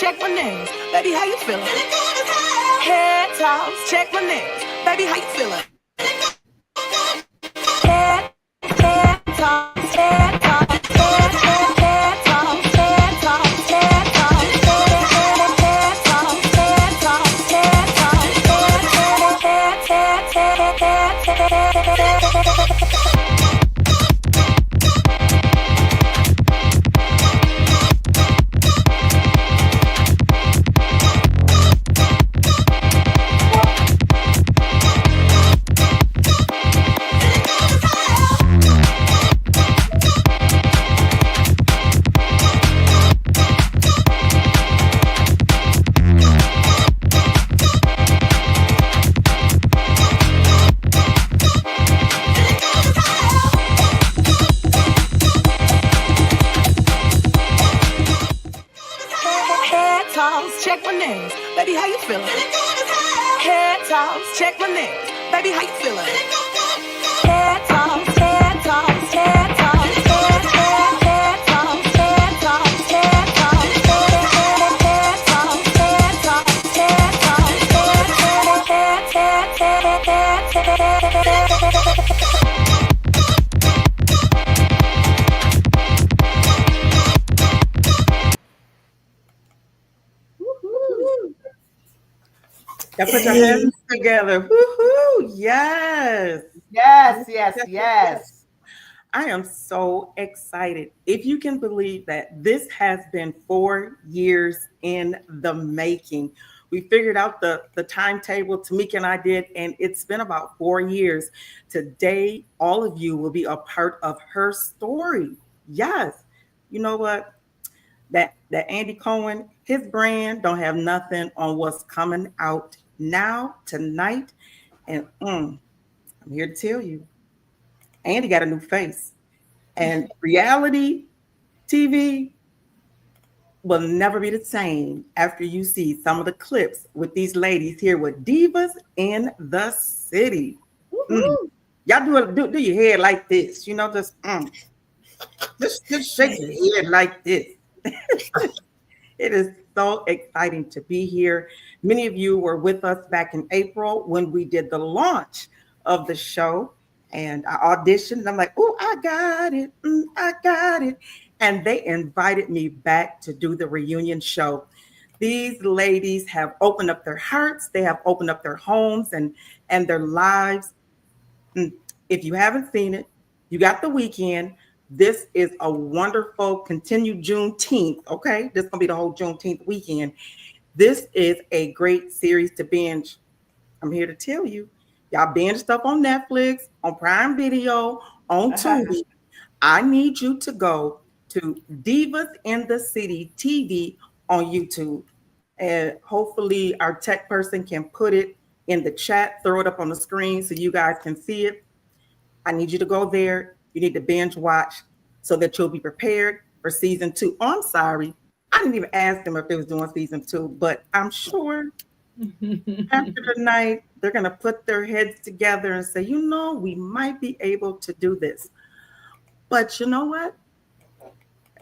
check my names. Baby, how you feeling? Head toss, check my names. Baby, how you feeling? Head toss, head toss, head toss, head toss, head toss, head toss, head toss, check my names. Baby, how you feeling? Head toss, check my names. Baby, how you feeling? Head toss, head toss, head toss, head toss, head toss, head toss, head toss, head toss, head Y'all put your hands together. Woohoo! Yes. Yes. I am so excited. If you can believe that this has been 4 years in the making. We figured out the timetable, Tamika and I did, and it's been about 4 years. Today, all of you will be a part of her story. Yes. You know what? That Andy Cohen, his brand don't have nothing on what's coming out now, tonight. And I'm here to tell you, Andy got a new face. And reality TV will never be the same after you see some of the clips with these ladies here with Divas in the City. Y'all do your head like this, you know, just shake your head like this. It is so exciting to be here. Many of you were with us back in April when we did the launch of the show, and I auditioned. And I'm like, oh, I got it. I got it. And they invited me back to do the reunion show. These ladies have opened up their hearts. They have opened up their homes and their lives. If you haven't seen it, you got the weekend. This is a wonderful continued Juneteenth, okay? This is going to be the whole Juneteenth weekend. This is a great series to binge. I'm here to tell you, y'all binge stuff on Netflix, on Prime Video, on Tubi. I need you to go to Divas in the City TV on YouTube. And hopefully our tech person can put it in the chat, throw it up on the screen so you guys can see it. I need you to go there. You need to binge watch so that you'll be prepared for season 2. Oh, I'm sorry. I didn't even ask them if they was doing season 2, but I'm sure after the night, they're going to put their heads together and say, you know, we might be able to do this. But you know what?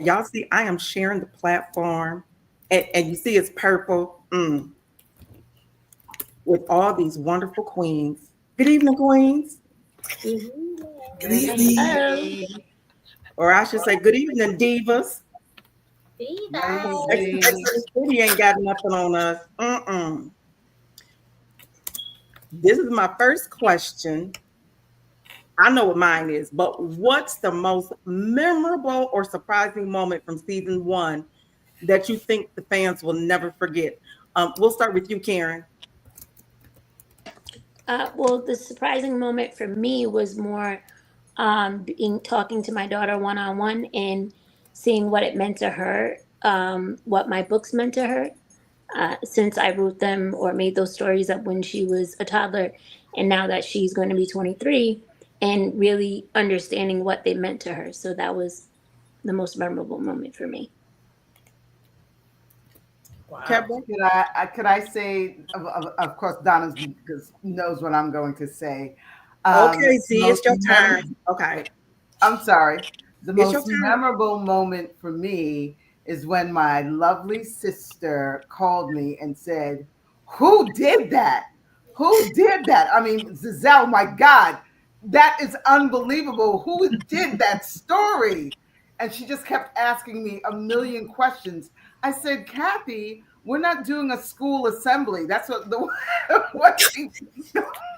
Y'all see, I am sharing the platform, and you see it's purple with all these wonderful queens. Good evening, queens. Good evening. Or I should say, good evening, divas. City ain't got nothing on us. This is my first question. I know what mine is, but what's the most memorable or surprising moment from season 1 that you think the fans will never forget? We'll start with you, Karen. Well, the surprising moment for me was more talking to my daughter one-on-one and seeing what it meant to her, what my books meant to her, since I wrote them or made those stories up when she was a toddler, and now that she's going to be 23, and really understanding what they meant to her. So that was the most memorable moment for me. Wow. Could I say, of course, Donna knows what I'm going to say. Okay, see, it's your turn. Okay. I'm sorry. The most memorable moment for me is when my lovely sister called me and said, "Who did that? Who did that?" I mean, Giselle, my God, that is unbelievable. Who did that story? And she just kept asking me a million questions. I said, "Kathy, we're not doing a school assembly." That's what the what she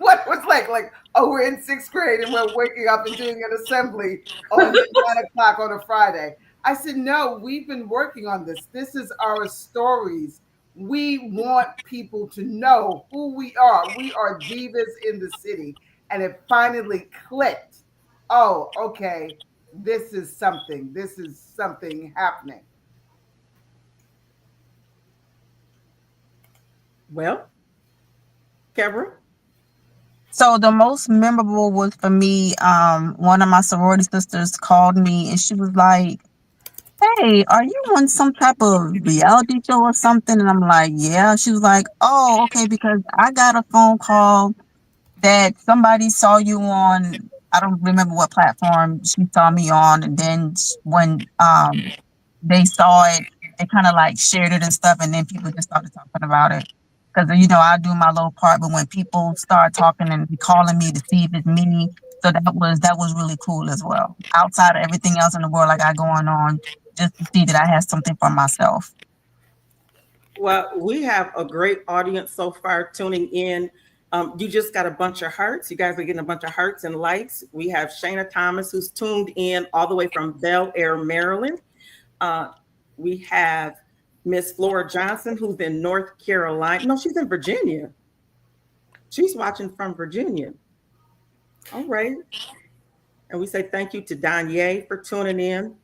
what was like, oh, we're in sixth grade and we're waking up and doing an assembly on 9 o'clock on a Friday. I said, no, we've been working on this. This is our stories. We want people to know who we are. We are divas in the city. And it finally clicked. Oh, okay. This is something. This is something happening. Well, Kevra. So the most memorable was for me, one of my sorority sisters called me and she was like, "Hey, are you on some type of reality show or something?" And I'm like, "Yeah." She was like, "Oh, okay, because I got a phone call that somebody saw you on, I don't remember what platform she saw me on, and then when they saw it, they kind of like shared it and stuff, and then people just started talking about it. Because I do my little part, but when people start talking and calling me to see if it's me, so that was really cool as well. Outside of everything else in the world I got going on, just to see that I had something for myself. Well, we have a great audience so far tuning in. You just got a bunch of hearts. You guys are getting a bunch of hearts and likes. We have Shayna Thomas, who's tuned in all the way from Bel Air, Maryland. We have Miss Flora Johnson, who's in North Carolina. No, she's in Virginia. She's watching from Virginia. All right. And we say thank you to Danye for tuning in.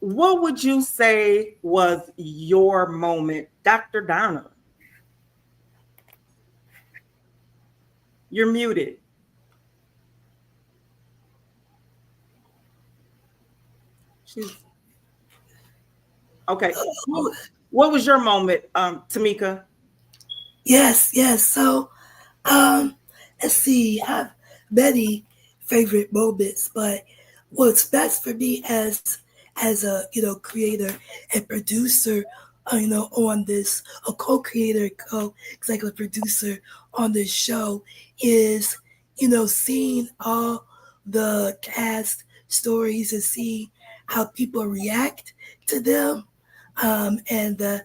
What would you say was your moment, Dr. Donna? You're muted. She's okay. What was your moment, Tamika? Yes, yes. So, let's see. I have many favorite moments, but what's best for me as a creator and producer, on this, a co-creator, co-executive producer on this show is seeing all the cast stories and see how people react to them, and the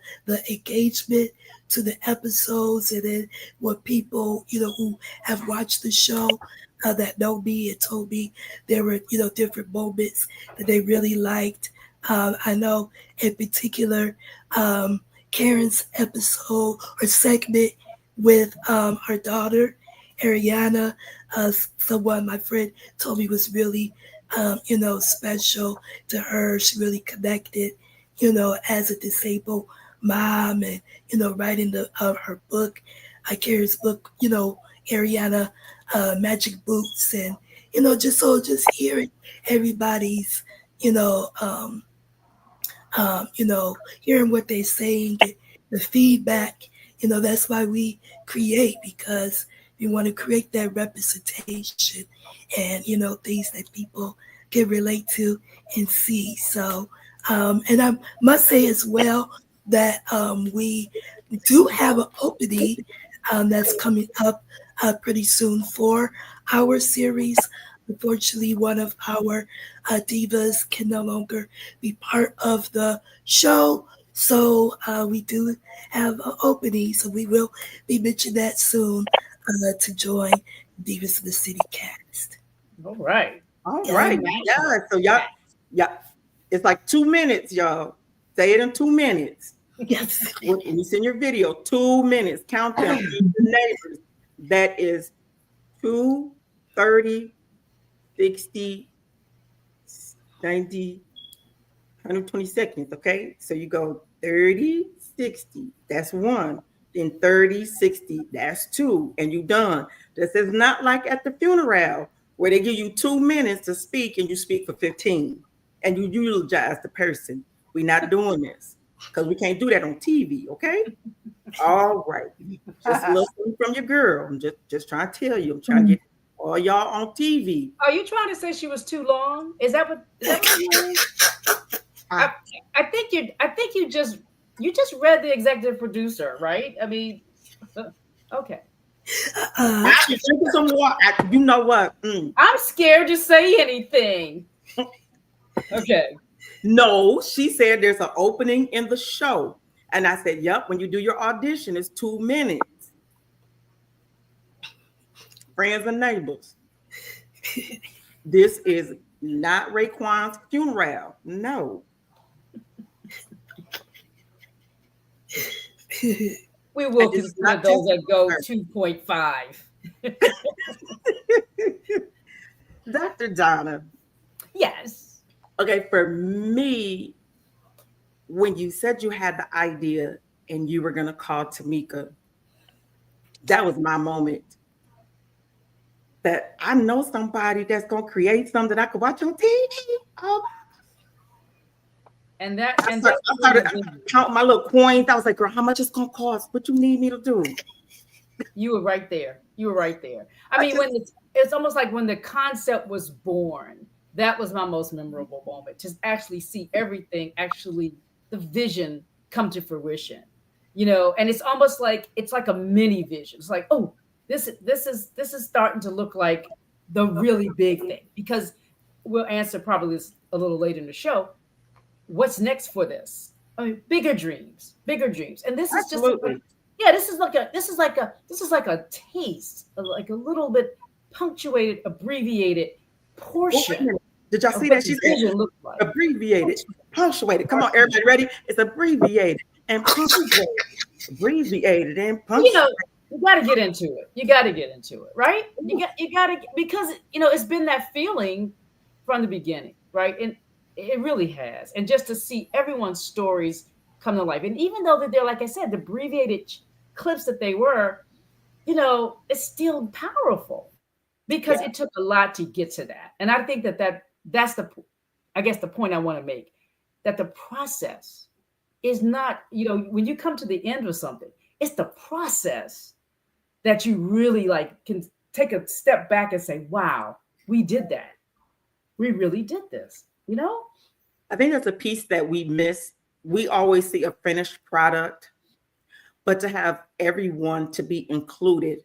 engagement to the episodes, and then what people who have watched the show that know me and told me there were different moments that they really liked. I know in particular Karen's episode or segment with her daughter Ariana, someone my friend told me was really special to her. She really connected as a disabled mom, and writing her book, Karen's book, Ariana, Magic Boots, and just hearing everybody's hearing what they're saying, the feedback. That's why we create, because we want to create that representation and things that people can relate to and see. So, and I must say as well that we do have an opening that's coming up pretty soon for our series. Unfortunately, one of our divas can no longer be part of the show. So we do have an opening. So we will be mentioning that soon to join Divas of the City cast. All right. All right. Yeah. So y'all, yeah, it's like 2 minutes, y'all. Say it in 2 minutes. Yes. When you send your video, 2 minutes. Count them. Feed the neighbors. That is 2, 30, 60, 90, 120 seconds. Okay. So you go 30, 60. That's 1. Then 30, 60. That's 2. And you done. This is not like at the funeral where they give you 2 minutes to speak and you speak for 15 and you eulogize the person. We're not doing this because we can't do that on TV. Okay. All right. Just listen from your girl. I'm just trying to tell you. I'm trying to get all y'all on TV. Are you trying to say she was too long? Is that what you mean? I, Ah, I think you just read the executive producer, right? I mean, okay. Uh, I can drink some water. You know what? I'm scared to say anything. Okay. No, she said there's an opening in the show. And I said, yep, when you do your audition, it's 2 minutes. Friends and neighbors. This is not Raekwon's funeral. No. We And will this is consider not those testing that go her. 2.5. Dr. Donna. Yes. Okay, for me, when you said you had the idea and you were going to call Tamika, that was my moment. That I know somebody that's going to create something that I could watch on TV. Oh, And that I and started, that's I really started the vision. counting my little coins. I was like, girl, how much it's going to cost? What you need me to do? You were right there. You were right there. I I mean, just, when it's almost like when the concept was born, that was my most memorable moment. Just actually see everything, actually the vision come to fruition. And it's almost like it's like a mini vision. It's like, oh, this is starting to look like the really big thing. Because we'll answer probably this a little later in the show. What's next for this? I mean, bigger dreams, bigger dreams. And this is just like, absolutely. yeah, this is like a taste, like a little bit punctuated, abbreviated Well, wait a portion minute. Did y'all of see what that? the She said vision looks like. abbreviated, punctuated. Come on, everybody ready? It's abbreviated and punctuated. Abbreviated and You punctuated. know, you got to get into it. You got to get into it, right? You got to, because it's been that feeling from the beginning, right? And it really has. And just to see everyone's stories come to life, and even though that they're, like I said, the abbreviated clips that they were, it's still powerful because Yeah. it took a lot to get to that. And I think that's I guess the point I want to make, that the process is not, when you come to the end of something, it's the process that you really like can take a step back and say, wow, we did that. We really did this, you know? I think that's a piece that we miss. We always see a finished product, but to have everyone to be included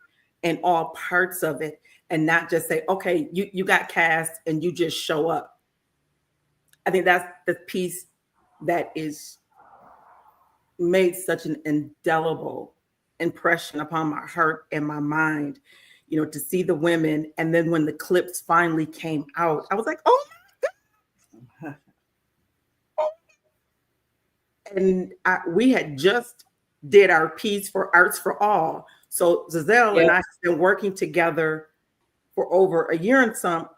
in all parts of it and not just say, okay, you got cast and you just show up. I think that's the piece that is made such an indelible impression upon my heart and my mind, to see the women. And then when the clips finally came out, I was like, oh, and we had just did our piece for Arts for All. So Giselle and Yeah. I have been working together for over a year and some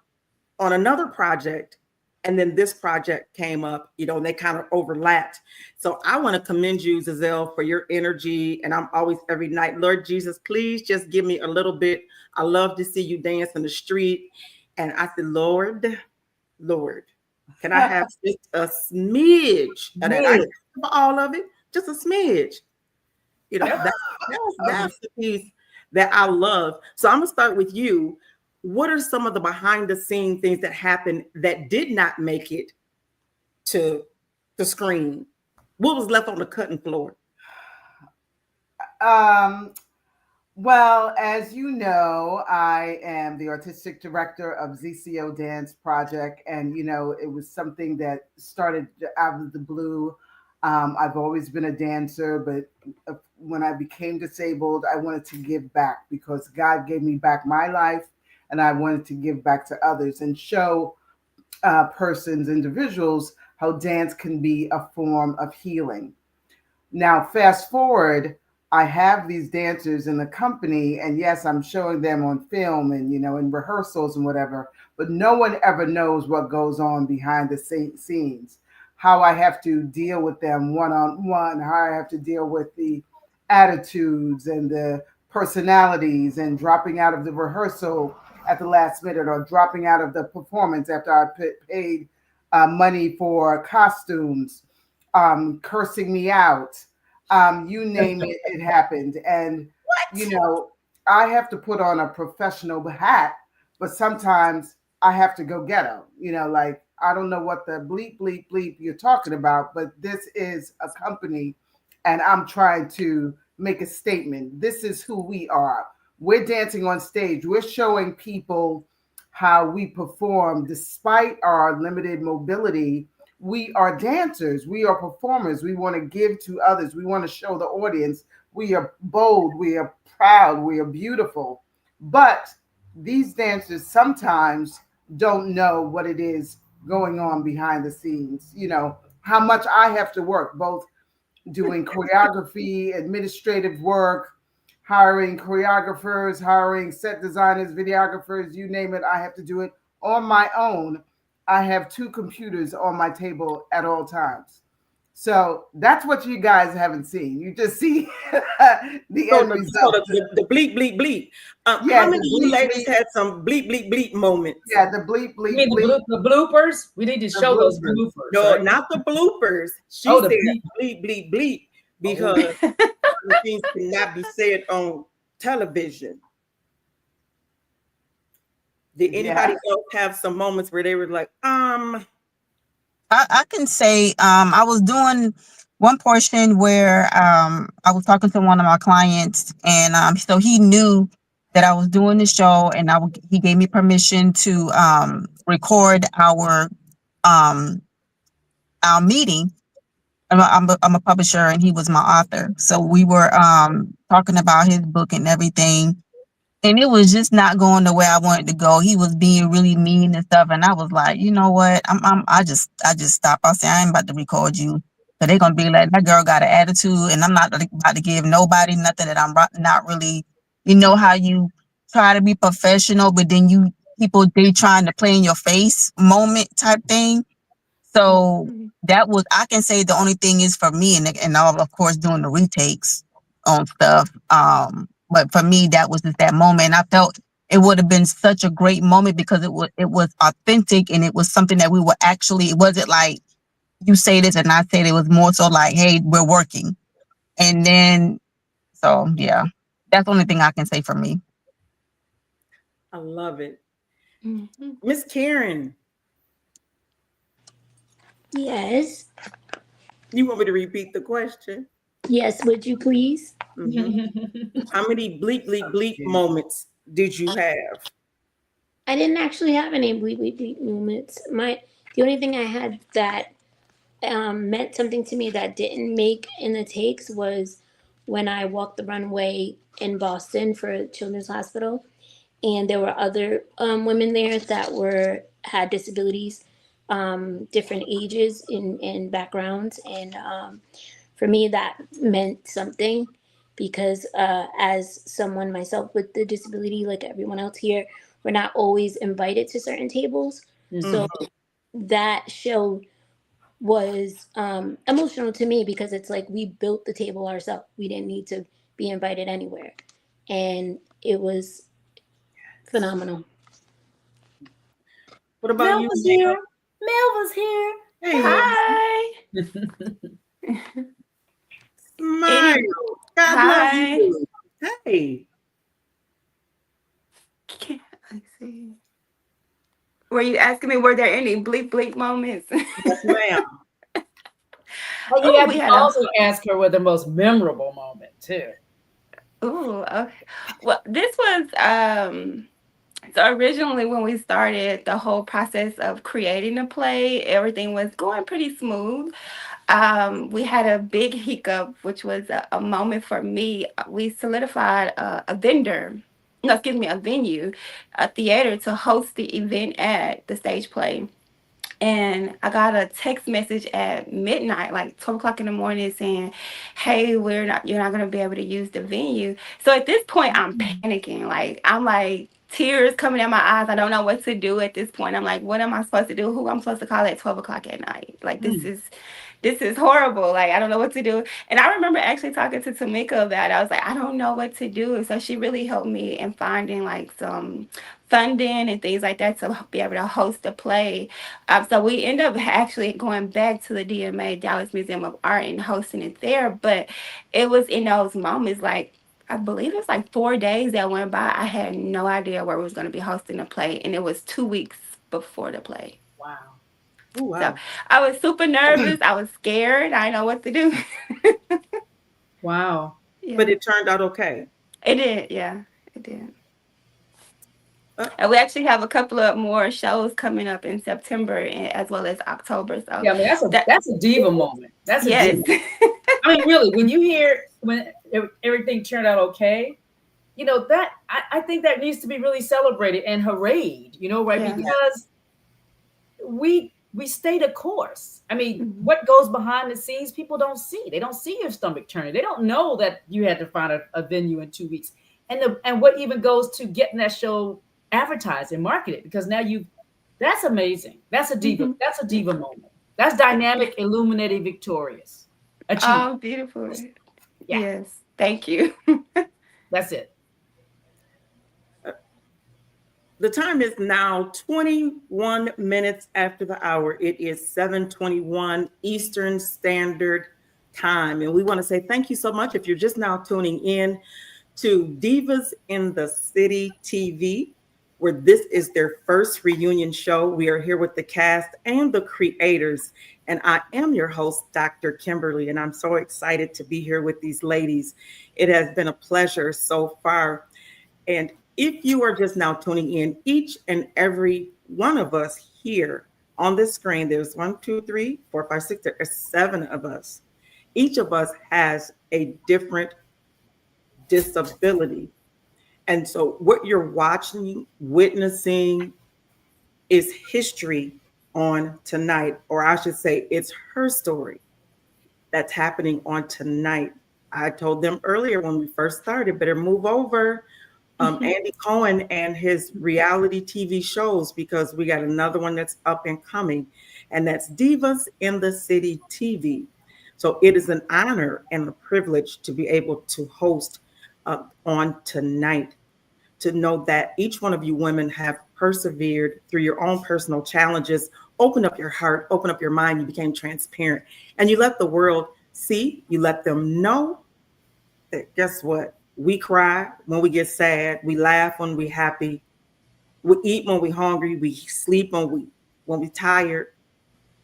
on another project. And then this project came up, and they kind of overlapped. So I want to commend you, Giselle, for your energy. And I'm always every night, Lord Jesus, please just give me a little bit. I love to see you dance in the street. And I said, Lord, can I have just a smidge of that? I Yeah. ain't for all of it, just a smidge. Yep. That's the piece that I love. So I'm gonna start with you. What are some of the behind the scene things that happened that did not make it to the screen? What was left on the cutting floor? Um, well, as you know, I am the artistic director of ZCO Dance Project, and it was something that started out of the blue. I've always been a dancer, but when I became disabled, I wanted to give back because God gave me back my life, and I wanted to give back to others and show persons, individuals, how dance can be a form of healing. Now, fast forward, I have these dancers in the company, and yes, I'm showing them on film and in rehearsals and whatever, but no one ever knows what goes on behind the scenes. How I have to deal with them one on one, how I have to deal with the attitudes and the personalities, and dropping out of the rehearsal at the last minute, or dropping out of the performance after I paid money for costumes, cursing me out, you name it, it happened. And, you know, I have to put on a professional hat, but sometimes I have to go ghetto. Like I don't know what the bleep, bleep, bleep you're talking about, but this is a company and I'm trying to make a statement. This is who we are. We're dancing on stage. We're showing people how we perform despite our limited mobility. We are dancers. We are performers. We want to give to others. We want to show the audience we are bold. We are proud. We are beautiful. But these dancers sometimes don't know what it is going on behind the scenes. You know, how much I have to work, both doing choreography, administrative work, hiring choreographers, hiring set designers, videographers, you name it. I have to do it on my own. I have two computers on my table at all times. So that's what you guys haven't seen. You just see the So end so result. the bleep, bleep, bleep. How Yeah, many the of you bleep ladies bleep. had some bleep, bleep, bleep moments? Yeah, the bleep You bleep mean bleep. the bloopers? We need to The show those bloopers. bloopers, No, right? not the bloopers. She Oh, the said bleep. bleep, bleep, bleep Oh, because certain things cannot be said on television. Did anybody Yeah. else have some moments where they were like, I can say I was doing one portion where I was talking to one of my clients, and so he knew that I was doing the show, and he gave me permission to record um our meeting. I'm a publisher, and he was my author, so we were talking about his book and everything. And it was just not going the way I wanted to go. He was being really mean and stuff, and I was like, you know what? I just stopped. I said, I ain't about to record you, but they're gonna be like, that girl got an attitude, and I'm not about to give nobody nothing that not really. You know how you try to be professional, but then they trying to play in your face moment type thing. So Mhm. that was, I can say, the only thing is for me, and all, of course, doing the retakes on stuff. But for me, that was just that moment. And I felt it would have been such a great moment because it was authentic, and it was something that we were actually. It wasn't like you say this and I say it. It was more so like, hey, we're working, and then so yeah, that's the only thing I can say for me. I love it. Mhm. Miss Karen, Yes. you want me to repeat the question? Yes, would you please? Hmm. How many bleep, bleep, bleep Cute. moments did you have? I didn't actually have any bleep moments. The only thing I had that meant something to me that didn't make in the takes was when I walked the runway in Boston for Children's Hospital, and there were other women there that were had disabilities, different ages and backgrounds, and for me that meant something because as someone myself with the disability, like everyone else here, we're not always invited to certain tables. mhm. So Hmm. that show was emotional to me because it's like we built the table ourselves. We didn't need to be invited anywhere. And it was phenomenal. What about Mel you, was Mel? here. Mel was here. Hey, Mel. Hi. Smile. Any God love hi. you. Hey. Let's see. Were you asking me were there any bleep bleep moments? Yes, ma'am. Oh, you Oh, have we to had a also ask her what the most memorable moment too. ooh, okay. Well, this was so originally when we started the whole process of creating the play, everything was going pretty smooth. We had a big hiccup, which was a moment for me. We solidified a vendor, no, excuse me, a venue, a theater to host the event at the stage play. And I got a text message at midnight, like 12 o'clock in the morning, saying, "Hey, you're not gonna be able to use the venue." So at this point, I'm panicking. I'm like tears coming out my eyes. I don't know what to do at this point. I'm like, what am I supposed to do? Who I'm supposed to call at 12 o'clock at night? Like Mm. this is horrible. Like, I don't know what to do. And I remember actually talking to Tamika about it. I was like, I don't know what to do. So she really helped me in finding like some funding and things like that to be able to host a play. So we end up actually going back to the DMA, Dallas Museum of Art, and hosting it there. But it was in those moments, like, I believe it was like 4 days that went by. I had no idea where we was going to be hosting the play. And it was 2 weeks before the play. Wow. Oh, So wow. I was super nervous. I was scared. I didn't know what to do. Wow. But Yeah, it turned out okay. it did. Yeah, it did. Uh, And we actually have a couple of more shows coming up in September as well as October. So Yeah, I mean that, that's a diva moment. That's a yes. diva. I mean, really, when you hear when everything turned out okay, you know that I think that needs to be really celebrated and hoorayed. You know, right? Yeah. Because we stayed a course. I mean, Mhm. what goes behind the scenes, people don't see. They don't see your stomach turning. They don't know that you had to find a venue in 2 weeks. And what even goes to getting that show advertised and marketed, because now you that's amazing. That's a diva. Mhm. That's a diva moment. That's dynamic, illuminating, victorious. Achievement. Oh, beautiful. Yeah, Yes. Thank you. that's it. the time is now 21 minutes after the hour. It is 7:21 Eastern Standard Time. And we want to say thank you so much if you're just now tuning in to Divas in the City TV, where this is their first reunion show. We are here with the cast and the creators. And I am your host, Dr. Kimberly, and I'm so excited to be here with these ladies. It has been a pleasure so far. And if you are just now tuning in, each and every one of us here on this screen, there's 1, 2, 3, 4, 5, 6, there are 7 of us. Each of us has a different disability. And so what you're watching, witnessing is history on tonight, or I should say, it's her story that's happening on tonight. I told them earlier when we first started, better move over Andy Cohen and his reality TV shows, because we got another one that's up and coming, and that's Divas in the City TV. So it is an honor and a privilege to be able to host on tonight, to know that each one of you women have persevered through your own personal challenges, open up your heart, open up your mind, you became transparent, and you let the world see, you let them know that guess what? We cry when we get sad, we laugh when we're happy, we eat when we're hungry, we sleep when we tired,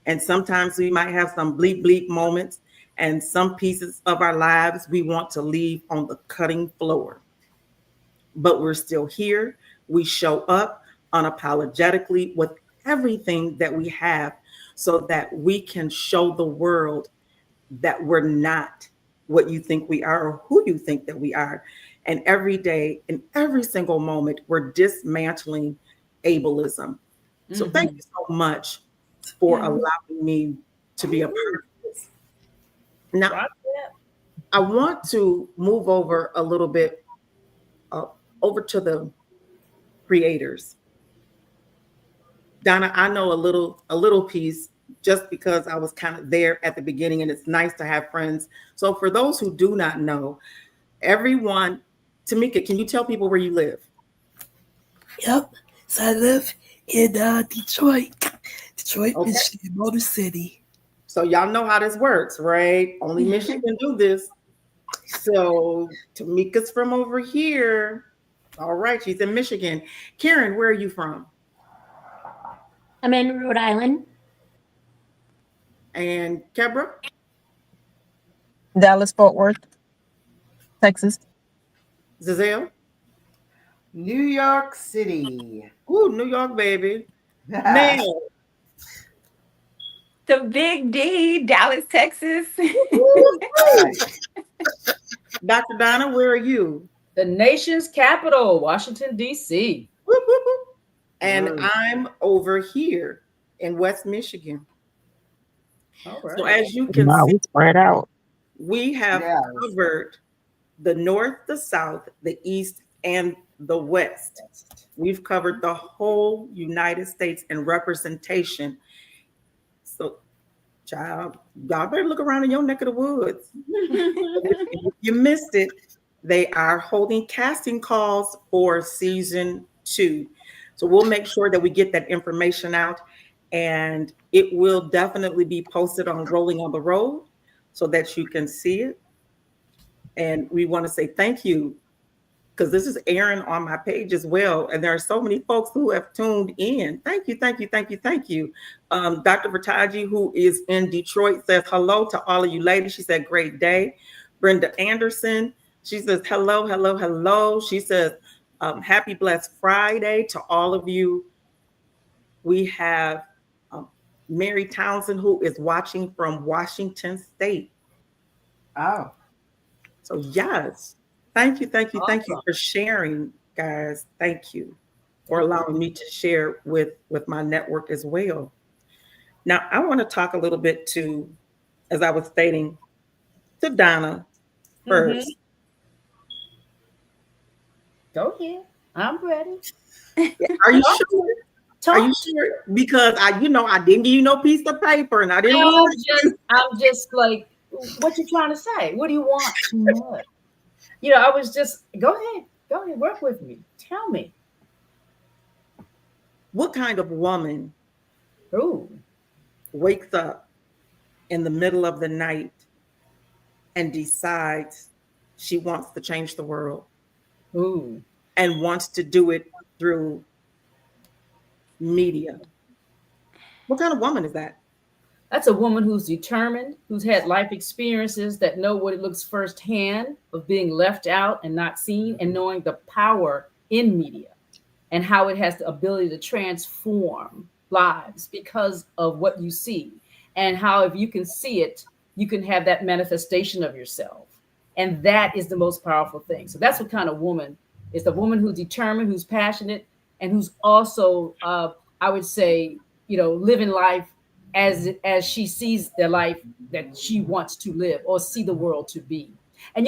and sometimes we might have some bleep bleep moments, and some pieces of our lives we want to leave on the cutting floor, but we're still here. We show up unapologetically with everything that we have so that we can show the world that we're not what you think we are or who you think that we are. And every day, in every single moment, we're dismantling ableism. So thank Mhm. you so much for Yeah. allowing me to be a part of this. Now, Rock that. I want to move over a little bit uh, over to the creators. Donna, I know a little piece just because I was kind of there at the beginning, and it's nice to have friends. So for those who do not know, everyone, Tamika, can you tell people where you live? Yep. So I live in Detroit, Okay. Michigan, Motor City. So y'all know how this works, right? Only Michigan do this. So Tamika's from over here. All right, she's in Michigan. Karen, where are you from? I'm in Rhode Island. And Kebra, Dallas, Fort Worth, Texas. Zazelle. New York City. Ooh, New York, baby. Mel. The Big D, Dallas, Texas. Right. Dr. Donna, where are you? The nation's capital, Washington, D.C. Whoop, whoop, whoop. And Mm. I'm over here in West Michigan. All So right. as you can Wow, see, we spread out. we have Yes. covered the North, the South, the East, and the West. We've covered the whole United States in representation. So, child, y'all better look around in your neck of the woods. If you missed it, they are holding casting calls for season 2. So we'll make sure that we get that information out, and it will definitely be posted on Rolling on the Road so that you can see it. And we want to say thank you because this is airing on my page as well. And there are so many folks who have tuned in. Thank you, thank you, thank you, thank you. Dr. Vertaji, who is in Detroit, says hello to all of you ladies. She said, great day. Brenda Anderson, she says, hello, hello, hello. She says, happy blessed Friday to all of you. We have Mary Townsend, who is watching from Washington State. Oh, So yes, thank you, thank you Awesome. for sharing, guys. Thank you for allowing me to share with my network as well. Now, I want to talk a little bit to, as I was stating, to Donna Mm-hmm. first. Go ahead. I'm ready. Are you Talk to sure? me. Are you Talk. sure? Because I didn't give you no piece of paper, and I didn't rush you. I'm just like, what you trying to say? What do you want to know? I was just, go ahead, work with me. Tell me. What kind of woman Ooh, wakes up in the middle of the night and decides she wants to change the world ooh. and wants to do it through media? What kind of woman is that? That's a woman who's determined, who's had life experiences that know what it looks firsthand of being left out and not seen, and knowing the power in media and how it has the ability to transform lives because of what you see, and how if you can see it, you can have that manifestation of yourself. And that is the most powerful thing. So that's what kind of woman is: the woman who's determined, who's passionate, and who's also, I would say, living life as she sees the life that she wants to live or see the world to be. And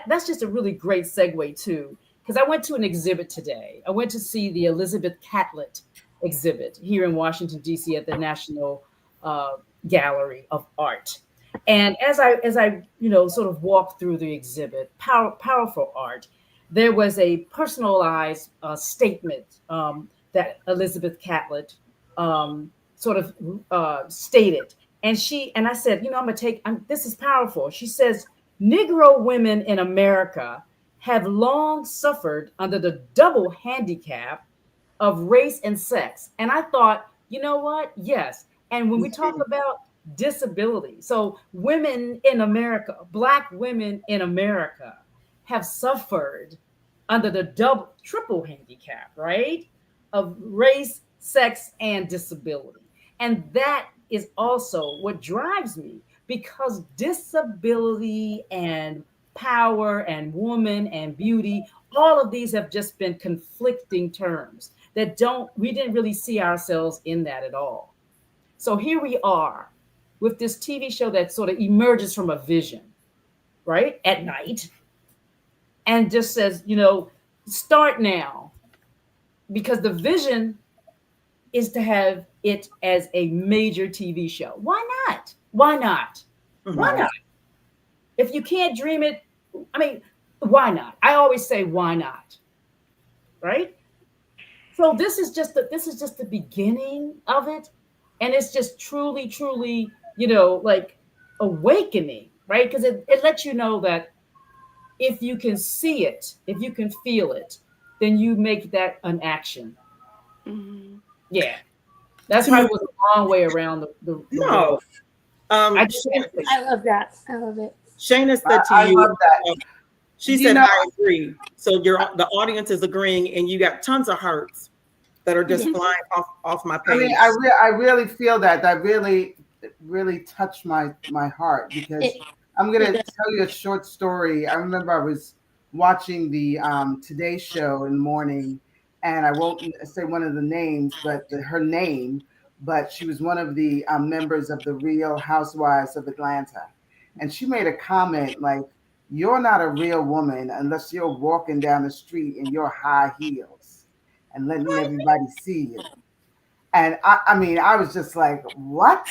that's just a really great segue too, because I went to an exhibit today. I went to see the Elizabeth Catlett exhibit here in Washington D.C. at the National uh, Gallery of Art. And as I sort of walked through the exhibit, powerful art, there was a personalized statement that Elizabeth Catlett sort of stated. And I said, I'm gonna this is powerful. She says, Negro women in America have long suffered under the double handicap of race and sex. And I thought, you know what? Yes. And when we talk about disability, so women in America, Black women in America have suffered under the triple handicap, right? Of race, sex, and disability. And that is also what drives me, because disability and power and woman and beauty, all of these have just been conflicting terms that we didn't really see ourselves in that at all. So here we are with this TV show that sort of emerges from a vision, right? At night, and just says, start now, because the vision is to have it as a major TV show. Why not? Why not? Why Mhm. not? If you can't dream it, I mean, why not? I always say, why not? Right? So this is just the beginning of it, and it's just truly, truly, like awakening, right? Because it lets you know that if you can see it, if you can feel it, then you make that an action. Mhm. Yeah, that's To me, probably was a long way around the no. world. I just Shayna, want to say I love that. I love it. Shayna said to I you, love that. uh, she You said, know, I agree. So the audience is agreeing, and you got tons of hearts that are just Yeah. flying off my I mean, page. I really feel that. That really touched my heart, because It, I'm it gonna does. tell you a short story. I remember I was watching the Today Show in the morning, and I won't say one of the names, but her name, but she was one of the members of the Real Housewives of Atlanta, and she made a comment like, "You're not a real woman unless you're walking down the street in your high heels and letting everybody see you." And I mean, I was just like, what?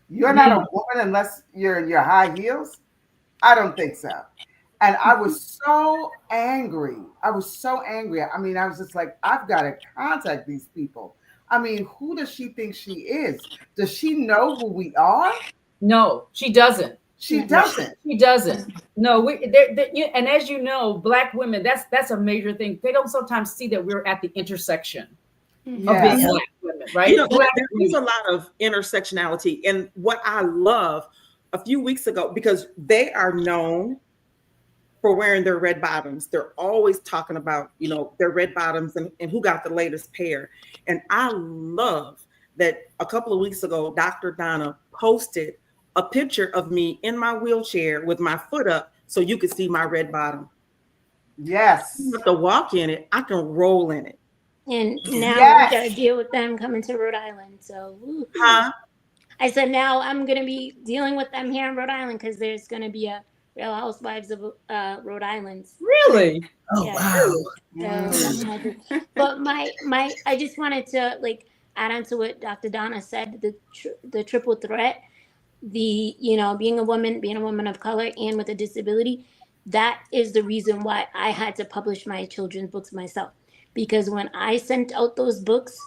You're not a Mhm. woman unless you're in your high heels? I don't think so. And I was so angry. I was so angry. I mean, I was just like, I've got to contact these people. I mean, who does she think she is? Does she know who we are? No, she doesn't. She doesn't. She doesn't. No, and as you know, Black women, that's a major thing. They don't sometimes see that we're at the intersection of being Yes. Black women, You right? know, Black there is a lot of intersectionality. And what I love a few weeks ago, because they are known for wearing their red bottoms. They're always talking about, their red bottoms and who got the latest pair. And I love that a couple of weeks ago, Dr. Donna posted a picture of me in my wheelchair with my foot up so you could see my red bottom. Yes. I don't have to walk in it. I can roll in it. And now we got to Yes. deal with them coming to Rhode Island. So, woo-hoo. Huh? I said now I'm going to be dealing with them here in Rhode Island because there's going to be a Real Housewives of Rhode Island. really. Oh Yeah. wow. So, but I just wanted to add on to what Dr. Donna said, the triple threat, being a woman of color and with a disability. That is the reason why I had to publish my children's books myself. Because when I sent out those books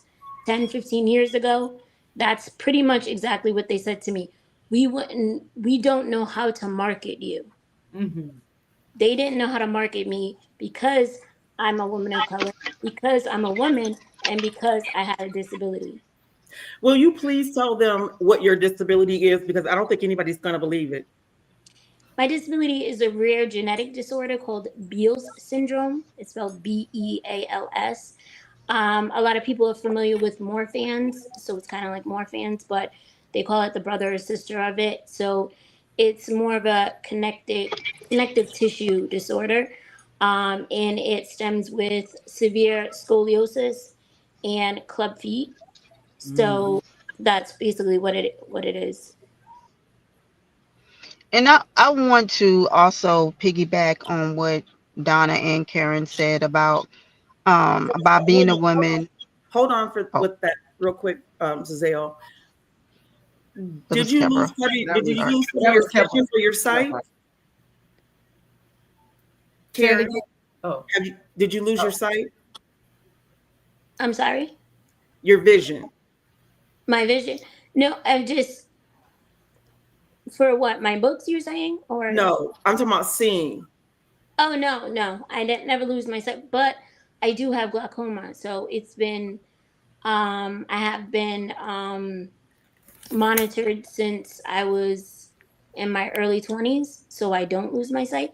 10, 15 years ago, that's pretty much exactly what they said to me. We don't know how to market you. Mm-hmm. They didn't know how to market me because I'm a woman of color, because I'm a woman, and because I had a disability. Will you please tell them what your disability is? Because I don't think anybody's going to believe it. My disability is a rare genetic disorder called Beals syndrome. It's spelled Beals. A lot of people are familiar with Morphans, so it's kind of like Morphans, but they call it the brother or sister of it. So it's more of a connective tissue disorder, and it stems with severe scoliosis and club feet. So that's basically what it is. And I want to also piggyback on what Donna and Karen said about being a woman. Hold on for Oh, with that real quick, Giselle. that Did was you lose Kebra. That Did you was lose some of That your was Kevin. vision for your that sight, was- Say it Karen? again. Oh, Did you lose your sight, I'm sorry? your vision? My vision? No, I'm just for what my books you're saying or No, I'm talking about seeing. oh no, I didn't never lose my sight, but I do have glaucoma, so it's been I have been monitored since I was in my early 20s, so I don't lose my sight,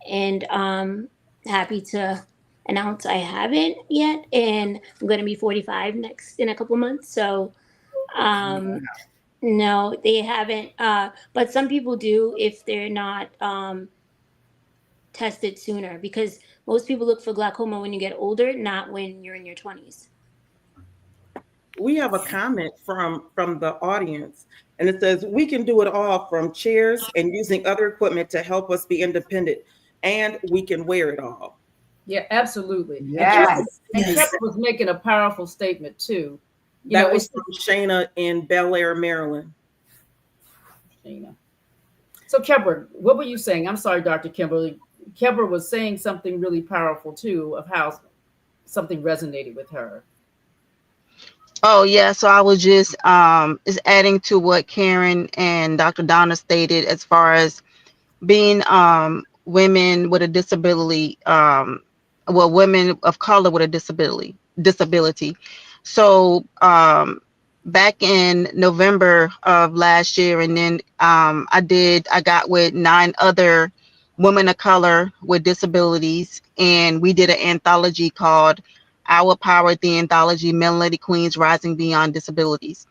and happy to announce I haven't yet, and I'm gonna be 45 next in a couple months, so um no, they haven't. But some people do if they're not tested sooner because most people look for glaucoma when you get older, not when you're in your 20s. We have a comment from the audience, and it says we can do it all from chairs and using other equipment to help us be independent, and we can wear it all. yeah, absolutely. Yes. And Yes. Kevin was making a powerful statement too. That was It's from Shayna in Bel Air, Maryland. So Kebra, what were you saying? I'm sorry, Dr. Kimberly. Kebra was saying something really powerful too of how something resonated with her. Oh yeah, so I was just adding to what Karen and Dr. Donna stated as far as being women with a disability, well, women of color with a disability. So back in November of last year, and then I got with 9 other women of color with disabilities, and we did an anthology called Our Power, the anthology Melanated Queens Rising Beyond Disabilities.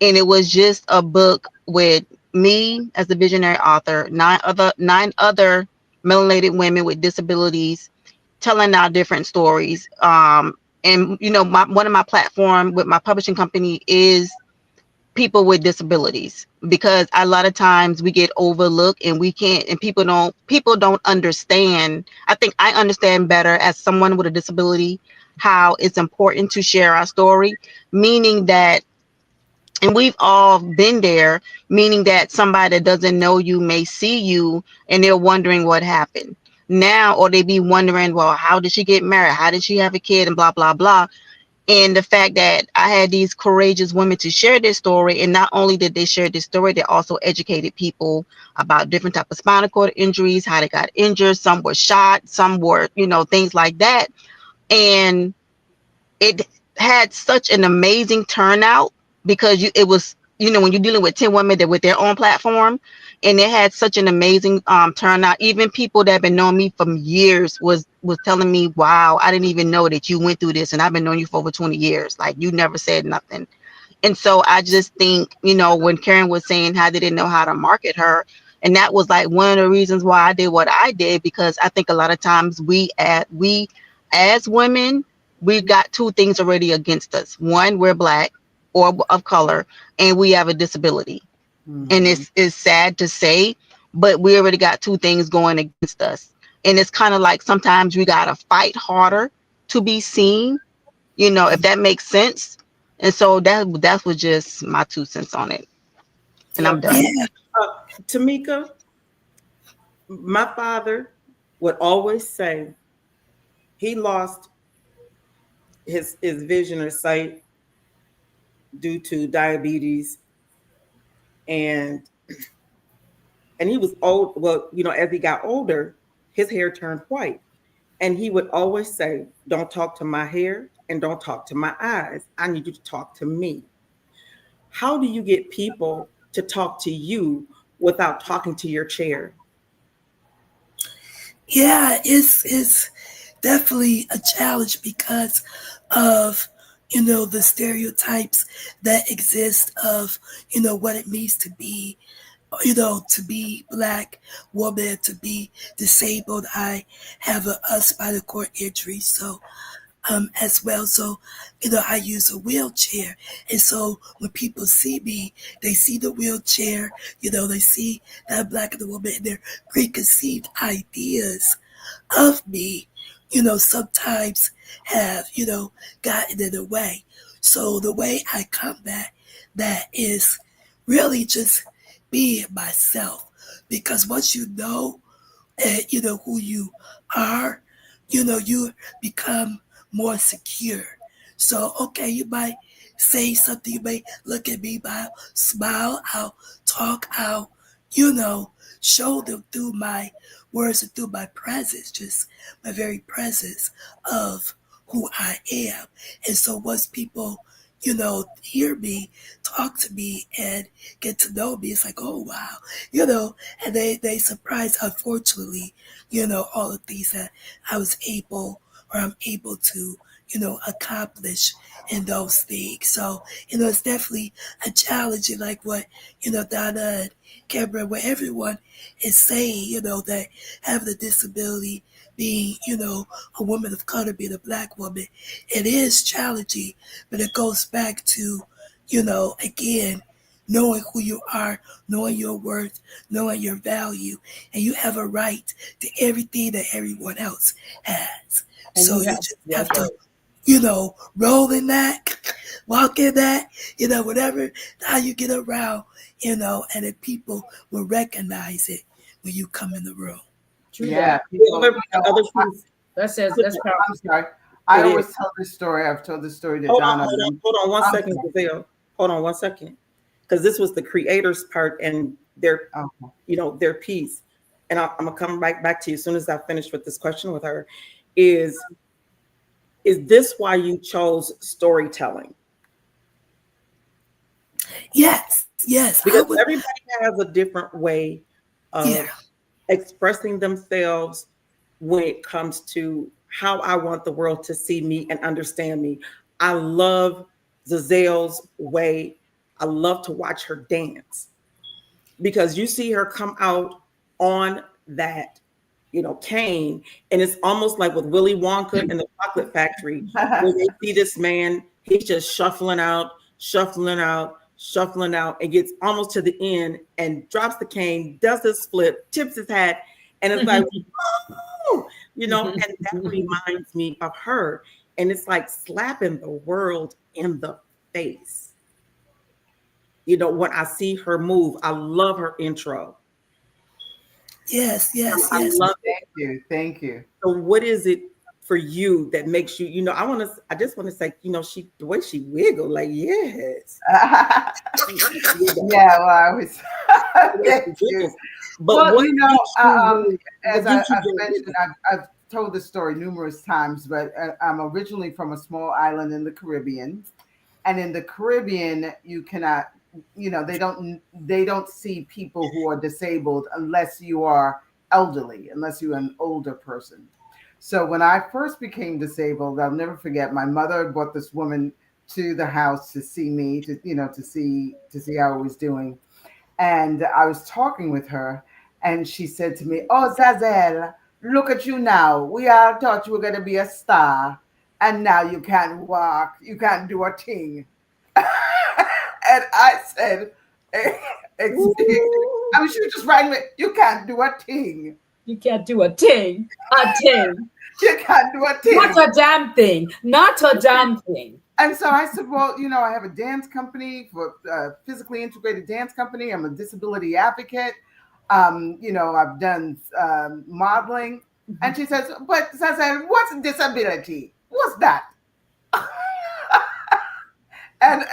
And it was just a book with me as the visionary author, 9 other melanated women with disabilities telling our different stories. And one of my platform with my publishing company is people with disabilities, because a lot of times we get overlooked and we can't, and people don't understand. I think I understand better as someone with a disability how it's important to share our story, meaning that, and we've all been there, meaning that somebody that doesn't know you may see you and they're wondering what happened now, or they be wondering, well, how did she get married, how did she have a kid, and blah blah blah. And the fact that I had these courageous women to share their story, and not only did they share this story, they also educated people about different type of spinal cord injuries, how they got injured. Some were shot, some were, things like that. And it had such an amazing turnout because it was, when you're dealing with 10 women that with their own platform, and it had such an amazing turnout. Even people that have been knowing me from years was telling me, wow, I didn't even know that you went through this, and I've been knowing you for over 20 years, like you never said nothing. And so I just think, when Karen was saying how they didn't know how to market her, and that was like one of the reasons why I did what I did, because I think a lot of times we as women, we've got two things already against us. One, we're Black or of color, and we have a disability. And it's sad to say, but we already got two things going against us. And it's kind of like sometimes we got to fight harder to be seen, if that makes sense. And so that was just my 2 cents on it. And Yeah. I'm done. Tamika, my father would always say he lost his vision or sight due to diabetes, and he was old. Well, as he got older, his hair turned white, and he would always say, "Don't talk to my hair and don't talk to my eyes. I need you to talk to me." How do you get people to talk to you without talking to your chair? Yeah, it's definitely a challenge because of the stereotypes that exist of what it means to be to be Black woman, to be disabled. I have a spinal cord injury, so as well. So, I use a wheelchair. And so when people see me, they see the wheelchair, they see that I'm Black and the woman, and their preconceived ideas of me, sometimes have, gotten in the way. So the way I combat that is really just being myself. Because once you know, who you are, you become more secure. So, okay, you might say something, you may look at me, but I'll smile, I'll talk, I'll, you know, show them through my words and through my presence, just my very presence of who I am. And so once people, hear me, talk to me, and get to know me, it's like, oh, wow, and they surprise, unfortunately, all the things that I was able or I'm able to, accomplish in those things. So, it's definitely a challenge, and like what, Donna and Cameron, where everyone is saying, that having a disability, being, a woman of color, being a Black woman, it is challenging, but it goes back to, again, knowing who you are, knowing your worth, knowing your value, and you have a right to everything that everyone else has. And So you you have, just have that's to, right. roll in that, walk in that, whatever, how you get around, and then people will recognize it when you come in the room. True Yeah, that. The people, other piece, That's I'm powerful. sorry. I it is. always tell this story. I've told this story to Hold on, Donna. hold on one I'm second, sorry. Gazelle. Hold on one second, because this was the creators' part and Okay. their piece. And I'm gonna come right back to you as soon as I finish with this question with her. Is is this why you chose storytelling? Yes, I Because would, everybody has a different way yeah, of expressing themselves when it comes to how I want the world to see me and understand me. I love Zazelle's way. I love to watch her dance because you see her come out on that, cane, and it's almost like with Willy Wonka and the Chocolate Factory, where they see this man, he's just shuffling out, shuffling out, shuffling out, and gets almost to the end and drops the cane, does this flip, tips his hat, and it's like, oh, and that reminds me of her. And it's like slapping the world in the face. When I see her move, I love her intro. yes, yes, I yes. love it. Thank you. Thank you. So what is it for you that makes you, I just want to say, the way she wiggled, like, yes. Yeah, well, I was. Thank you. But Well, what as gets you I've going? mentioned, I've told this story numerous times, but I'm originally from a small island in the Caribbean, and in the Caribbean, you cannot, they don't see people who are disabled unless you are elderly, unless you're an older person. So when I first became disabled, I'll never forget. My mother brought this woman to the house to see me, to see how I was doing, and I was talking with her, and she said to me, "Oh, Zazel, look at you now. We all thought you were going to be a star, and now you can't walk, you can't do a thing." And I said, "Excuse me." I mean, she was just writing me, "You can't do a thing. You can't do a ting, a ting. You can't do a thing." Not a damn thing. Not a damn thing. And so I said, "Well, I have a dance company for physically integrated dance company. I'm a disability advocate. I've done modeling." And she says, "But," I said, "What's disability? What's that?" And,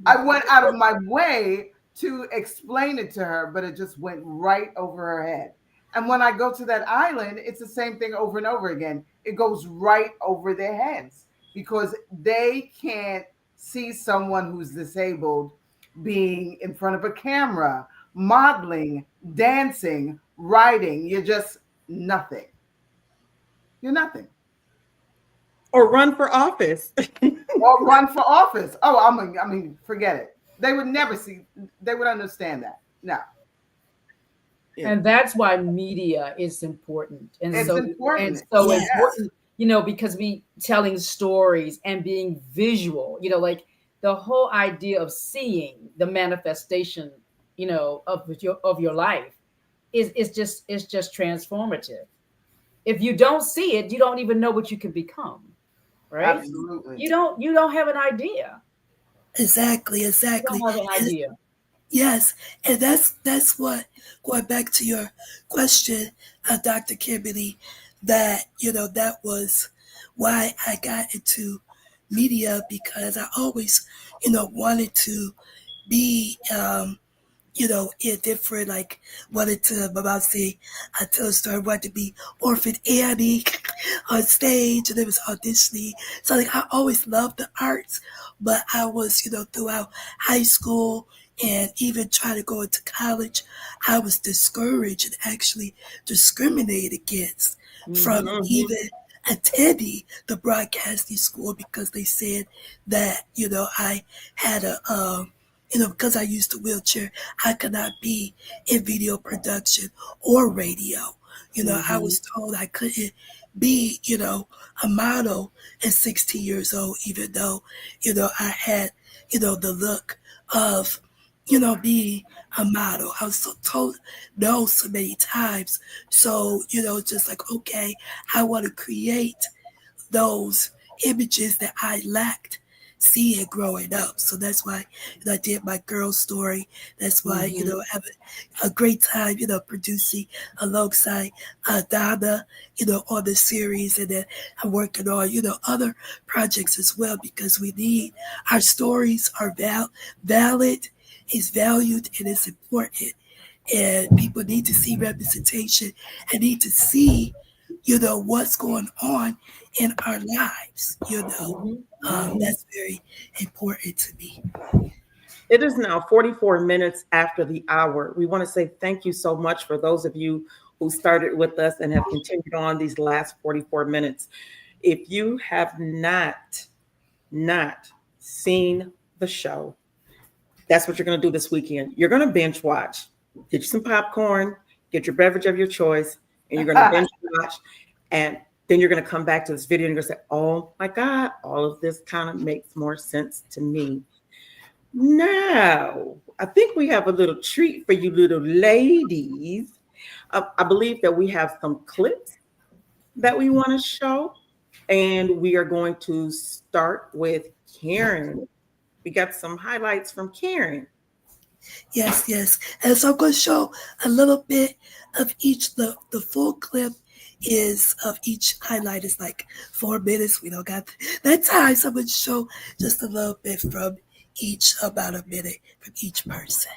I went out of my way to explain it to her, but it just went right over her head. And when I go to that island, it's the same thing over and over again. It goes right over their heads because they can't see someone who's disabled being in front of a camera, modeling, dancing, writing. You're just nothing. You're nothing. Or run for office. Or run for office. Oh, I mean, forget it. They would never see. They would understand that. No. Yeah. And that's why media is important. And It's so important. And so Yes. important, because we telling stories and being visual, like the whole idea of seeing the manifestation, of your life is just transformative. If you don't see it, you don't even know what you can become. Right? Absolutely. You don't have an idea. Exactly. You don't have an And idea. yes, and that's what, going back to your question, Dr. Kimberly, that that was why I got into media, because I always wanted to be in different, like, wanted to, my mom say, I tell a story, wanted to be Orphan Annie on stage, and it was auditioning. So, like, I always loved the arts, but I was, throughout high school and even trying to go into college, I was discouraged and actually discriminated against from even attending the broadcasting school, because they said that, I had because I used a wheelchair, I could not be in video production or radio. I was told I couldn't be, a model at 16 years old, even though, I had, the look of, being a model. I was so told no so many times. So, just like, okay, I want to create those images that I lacked seeing growing up. So that's why I did my girl story. That's why, I have a great time, producing alongside Donna, on the series. And then I'm working on, other projects as well, because we need, our stories are valid, is valued, and it's important. And people need to see representation and need to see, what's going on in our lives. That's very important to me. It is now 44 minutes after the hour. We want to say thank you so much for those of you who started with us and have continued on these last 44 minutes. If you have not seen the show, that's what you're going to do this weekend. You're going to binge watch. Get you some popcorn, get your beverage of your choice, and you're going to binge watch. And then you're going to come back to this video and you're going to say, oh my God, all of this kind of makes more sense to me. Now, I think we have a little treat for you little ladies. I believe that we have some clips that we want to show. And we are going to start with Karen. We got some highlights from Karen. Yes. And so I'm going to show a little bit of each. The full clip is of each highlight is like 4 minutes. We don't got that time, so I'm going to show just a little bit from each, about a minute from each person.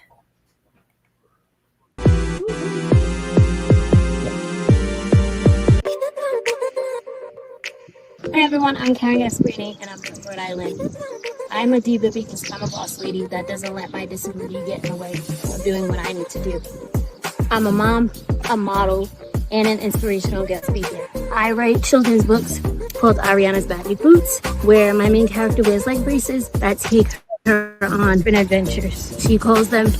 Hi everyone, I'm Karen Gasparini and I'm from Rhode Island. I'm a diva because I'm a boss lady that doesn't let my disability get in the way of doing what I need to do. I'm a mom, a model, and an inspirational guest speaker. I write children's books called Ariana's Magic Boots, where my main character wears like braces that take her on different adventures. She calls them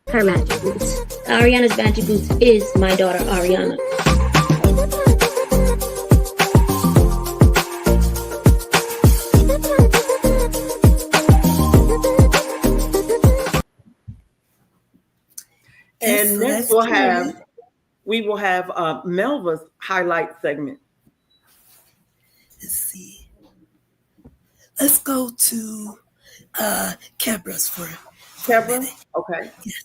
her magic boots. Ariana's Magic Boots is my daughter Ariana. And next we will have Melva's highlight segment. Let's see. Let's go to Kebra's for Kebra? Okay. Yes.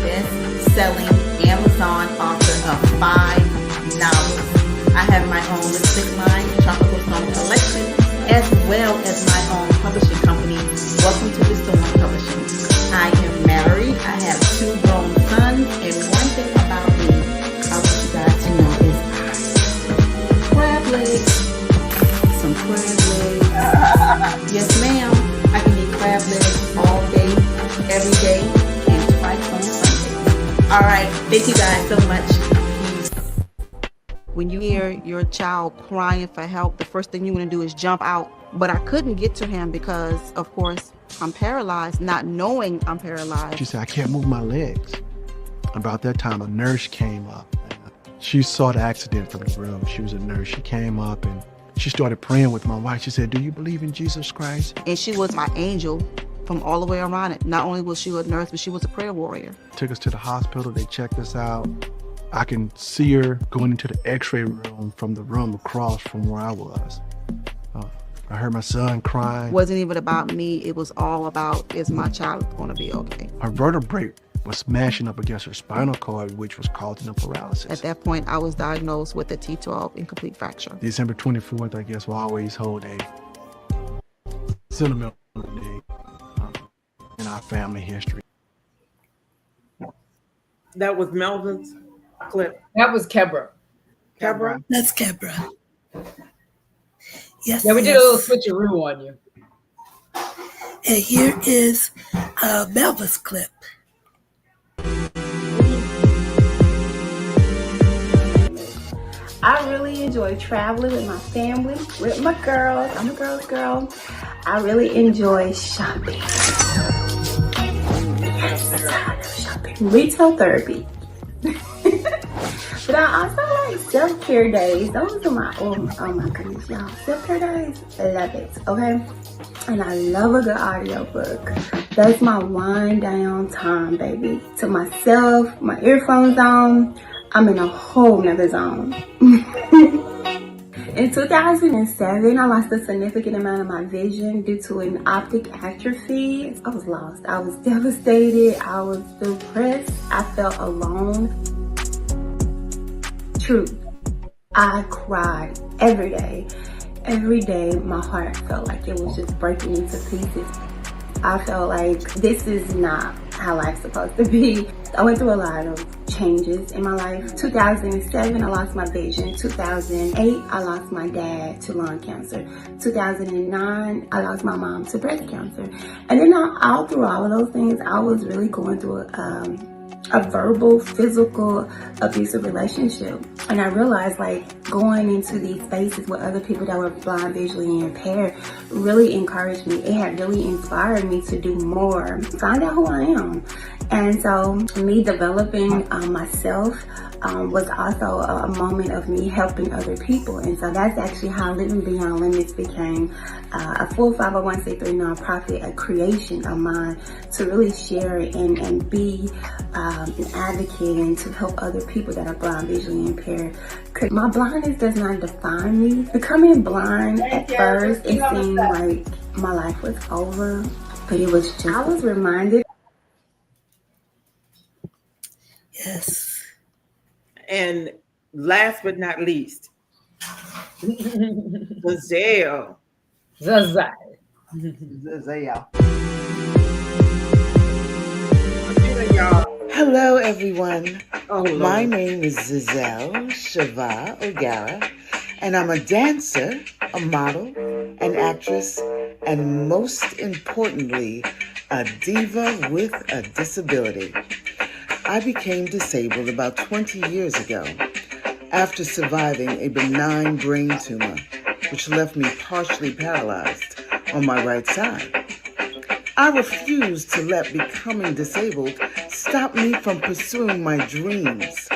Best-selling Amazon author of 5 novels. I have my own lipstick line, Tropical Song Collection, as well as my own publishing company, Welcome to the Storm Publishing. I am married. I have 2 grown sons, and one thing about me, I want you guys to know is crab legs. Some crab legs. Yes, ma'am. I can eat crab legs all day, every day, and twice on Sunday. All right. Thank you guys so much. When you hear your child crying for help, the first thing you want to do is jump out. But I couldn't get to him because, of course, I'm paralyzed, not knowing I'm paralyzed. She said, I can't move my legs. About that time, a nurse came up. She saw the accident from the room. She was a nurse. She came up and she started praying with my wife. She said, do you believe in Jesus Christ? And she was my angel from all the way around it. Not only was she a nurse, but she was a prayer warrior. Took us to the hospital. They checked us out. I can see her going into the x-ray room from the room across from where I was. I heard my son crying. It wasn't even about me. It was all about, is my child going to be okay? Her vertebrae was smashing up against her spinal cord, which was causing the paralysis. At that point, I was diagnosed with a T12 incomplete fracture. December 24th, I guess, will always hold a sentimental day in our family history. That was Melvin's clip. That was Kebra. Kebra? That's Kebra. Yes. Yeah, we did a little switcheroo on you. And here is Melva's clip. I really enjoy traveling with my family, with my girls. I'm a girl's girl. I really enjoy shopping. Yes, I love shopping. Retail therapy. But I also like self-care days. Those are my, oh my goodness, y'all. Self-care days, I love it, okay? And I love a good audiobook. That's my wind down time, baby. To myself, my earphones on, I'm in a whole nother zone. In 2007, I lost a significant amount of my vision due to an optic atrophy. I was lost. I was devastated. I was depressed. I felt alone. Truth. I cried every day. Every day, my heart felt like it was just breaking into pieces. I felt like this is not how life's supposed to be. I went through a lot of changes in my life. 2007, I lost my vision. 2008, I lost my dad to lung cancer. 2009, I lost my mom to breast cancer. And then all through all of those things, I was really going through a verbal, physical, abusive relationship. And I realized like going into these spaces with other people that were blind, visually impaired really encouraged me. It had really inspired me to do more, find out who I am. And so me developing myself was also a moment of me helping other people. And so that's actually how Living Beyond Limits became a full 501c3 nonprofit, a creation of mine to really share and be an advocate and to help other people that are blind, visually impaired. Because my blindness does not define me. Becoming blind at first, it seemed like my life was over, but it was just, I was reminded. Yes. And last but not least, Gazelle. Zazai. Zaya. Y'all. Hello, everyone. Oh, My Lord. name is Zizelle Shava O'Gara, and I'm a dancer, a model, an actress, and most importantly, a diva with a disability. I became disabled about 20 years ago after surviving a benign brain tumor, which left me partially paralyzed on my right side. I refused to let becoming disabled stop me from pursuing my dreams.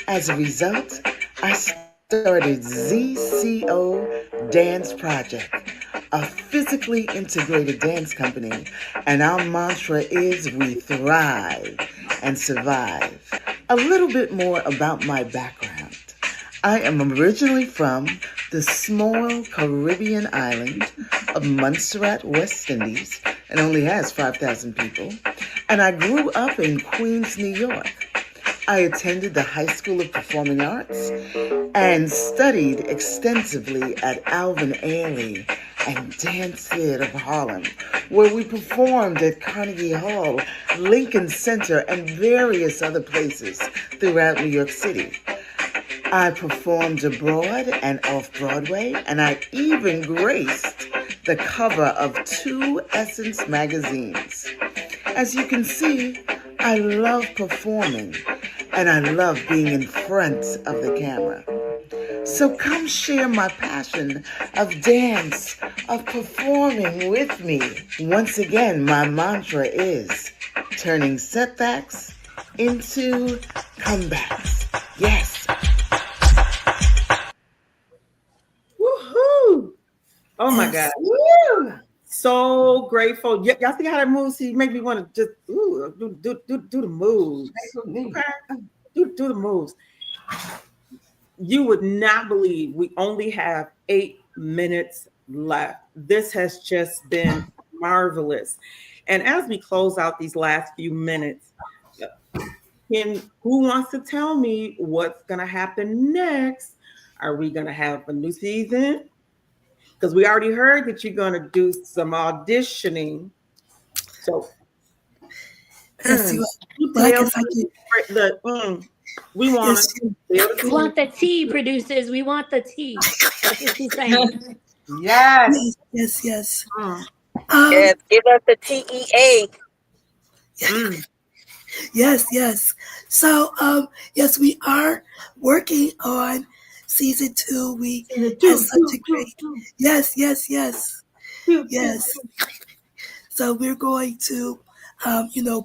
As a result, I started ZCO Dance Project, a physically integrated dance company, and our mantra is we thrive and survive. A little bit more about my background. I am originally from the small Caribbean island of Montserrat, West Indies, and only has 5,000 people. And I grew up in Queens, New York. I attended the High School of Performing Arts and studied extensively at Alvin Ailey and Dance Theater of Harlem, where we performed at Carnegie Hall, Lincoln Center, and various other places throughout New York City. I performed abroad and off-Broadway, and I even graced the cover of 2 Essence magazines. As you can see, I love performing, and I love being in front of the camera. So come share my passion of dance, of performing with me. Once again, my mantra is turning setbacks into comebacks. Yes. Woohoo! Oh my Yes. God. Woo! So grateful. Y'all see how that moves? He make me want to just do the moves. Okay? Do the moves. You would not believe we only have 8 minutes left. This has just been marvelous. And as we close out these last few minutes, who wants to tell me what's going to happen next? Are we going to have a new season? Because we already heard that you're going to do some auditioning. So, Yes, you you well, I tell guess I can. we want Yes, to. We want the tea, producers. We want the tea. That's what she's saying. Yes. yes, yes. Yes, give us the TEA. Yes, yes. So, yes, we are working on season 2. We had such a great. Yes, yes, yes, yes. So we're going to,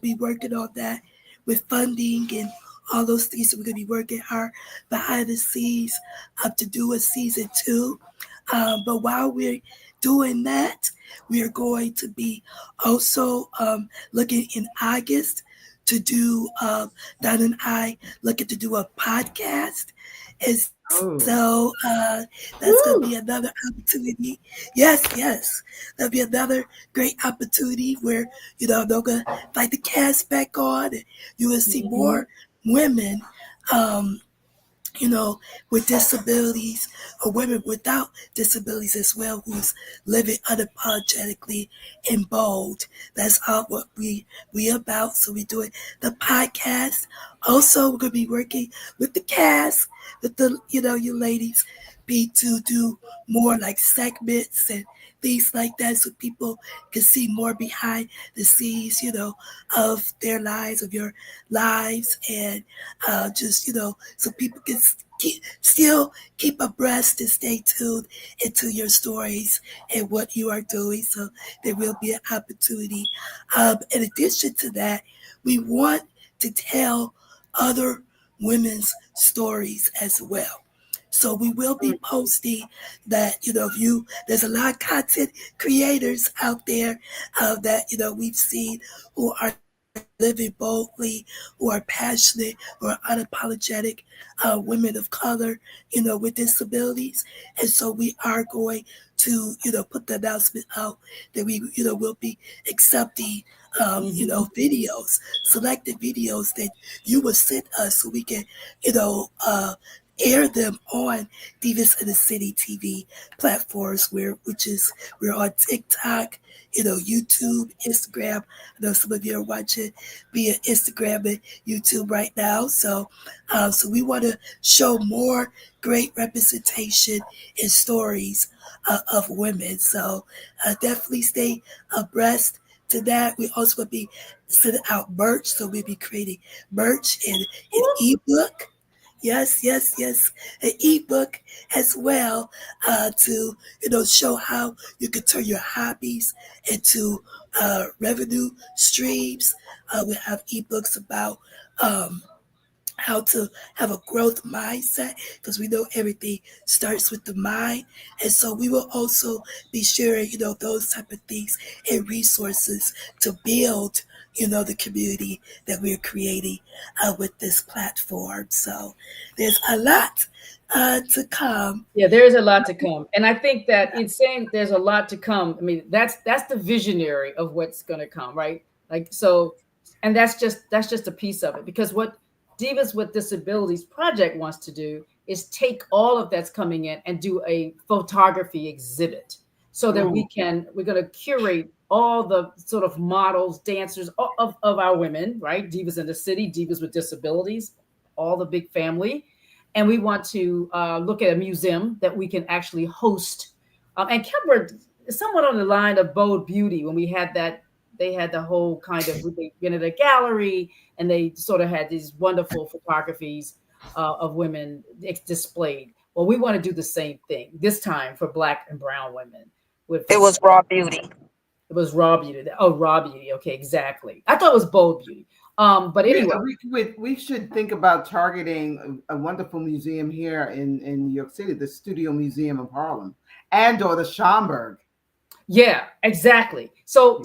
be working on that with funding and all those things. So we're going to be working hard behind the scenes to do a season 2. But while we're doing that, we are going to be also looking in August to do, Don and I looking to do a podcast. And so that's going to be another opportunity. Yes, yes. That'll be another great opportunity where, they're going to invite the cast back on and you will see more women, with disabilities or women without disabilities as well, who's living unapologetically and bold. That's all what we about. So we're doing the podcast. Also, we're going to be working with the cast, with the, you ladies, be to do more like segments and things like that so people can see more behind the scenes, of their lives, of your lives, and just, so people can still keep abreast and stay tuned into your stories and what you are doing. So there will be an opportunity. In addition to that, we want to tell other women's stories as well. So we will be posting that, there's a lot of content creators out there that, we've seen who are living boldly, who are passionate or unapologetic women of color, with disabilities. And so we are going to, put the announcement out that we, will be accepting, videos, selected videos that you will send us so we can, air them on Divas in the City TV platforms we're on TikTok, YouTube, Instagram. I know some of you are watching via Instagram and YouTube right now. So we want to show more great representation and stories of women. So definitely stay abreast to that. We also will be sending out merch. So we'll be creating merch and an ebook. Yes, yes, yes. An ebook as well to show how you can turn your hobbies into revenue streams. We have ebooks about how to have a growth mindset because we know everything starts with the mind. And so we will also be sharing, those type of things and resources to build, the community that we're creating with this platform. So there's a lot to come. Yeah, there is a lot to come. And I think that in saying there's a lot to come, I mean, that's the visionary of what's going to come, right? Like so, and that's just a piece of it, because what Divas with Disabilities Project wants to do is take all of that's coming in and do a photography exhibit so that we're going to curate all the sort of models, dancers of our women, right? Divas in the City, Divas with Disabilities, all the big family. And we want to look at a museum that we can actually host. And Kemper is somewhat on the line of Bold Beauty when we had that. They had the whole kind of, they went to a gallery and they sort of had these wonderful photographies of women displayed. Well, we want to do the same thing this time for Black and brown women. It was Raw Beauty. It was Raw Beauty. Oh, Raw Beauty. Okay, exactly. I thought it was Bold Beauty. But anyway, we should think about targeting a wonderful museum here in New York City, the Studio Museum of Harlem, or the Schomburg. Yeah, exactly. So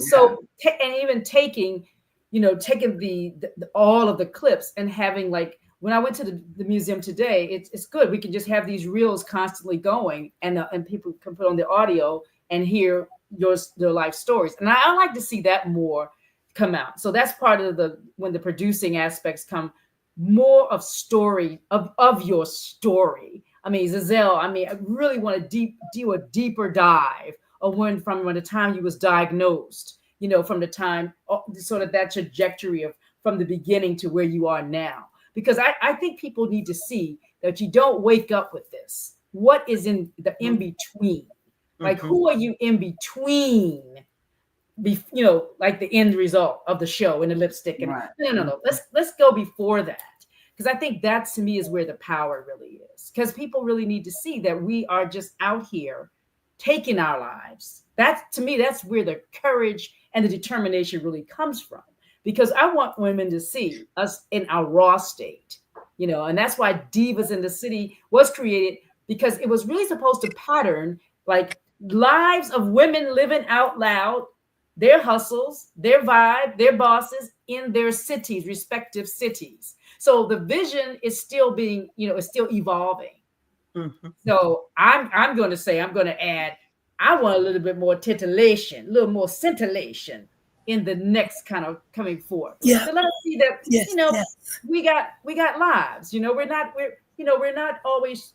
and even taking the all of the clips and having, like, when I went to the museum today, it's good. We can just have these reels constantly going, and people can put on the audio and hear their life stories. And I like to see that more come out. So that's part of when the producing aspects come, more of story of your story. I mean, Giselle, I really want to do a deeper dive of from the time you was diagnosed, from the time, sort of that trajectory of from the beginning to where you are now. Because I think people need to see that you don't wake up with this. What is in the in between? Like, who are you in between? Like the end result of the show and the lipstick. And no. Let's go before that. Because I think that, to me, is where the power really is. Because people really need to see that we are just out here taking our lives. To me, that's where the courage and the determination really comes from. Because I want women to see us in our raw state, and that's why Divas in the City was created, because it was really supposed to pattern like lives of women living out loud, their hustles, their vibe, their bosses in their cities, respective cities. So the vision is still being, is still evolving. So I'm going to add, I want a little bit more titillation, a little more scintillation in the next kind of coming forth. Yeah. So let us see that, yes. we got lives, we're not always,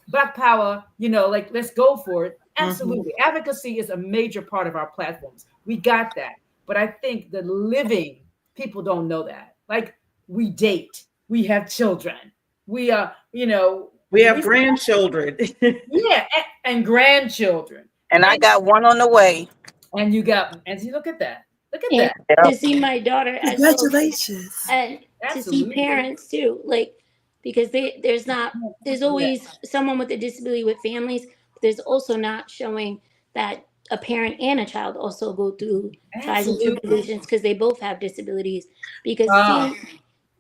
Black power, like, let's go for it. Absolutely. Advocacy is a major part of our platforms. We got that. But I think the living people don't know that. Like, we date, we have children, we are, we have grandchildren. Yeah, and grandchildren. And I got one on the way. And you look at that. Look at and that. To see my daughter as Congratulations. and Absolutely. to see parents too, like, because there's always someone with a disability with families, but there's also not showing that a parent and a child also go through trials and tribulations because they both have disabilities. Because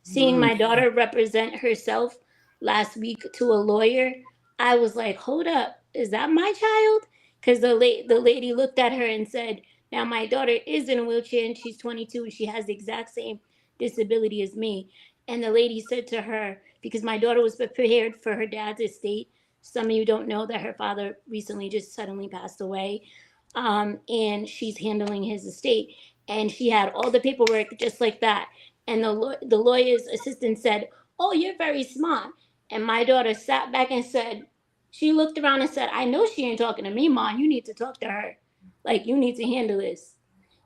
seeing my daughter represent herself last week to a lawyer, I was like, hold up, is that my child? Because the lady looked at her and said, Now, my daughter is in a wheelchair and she's 22 and she has the exact same disability as me. And the lady said to her, because my daughter was prepared for her dad's estate. Some of you don't know that her father recently just suddenly passed away. And she's handling his estate. And she had all the paperwork just like that. And the lawyer's assistant said, "Oh, you're very smart." And my daughter sat back and said, she looked around and said, "I know she ain't talking to me, Mom. You need to talk to her. Like, you need to handle this."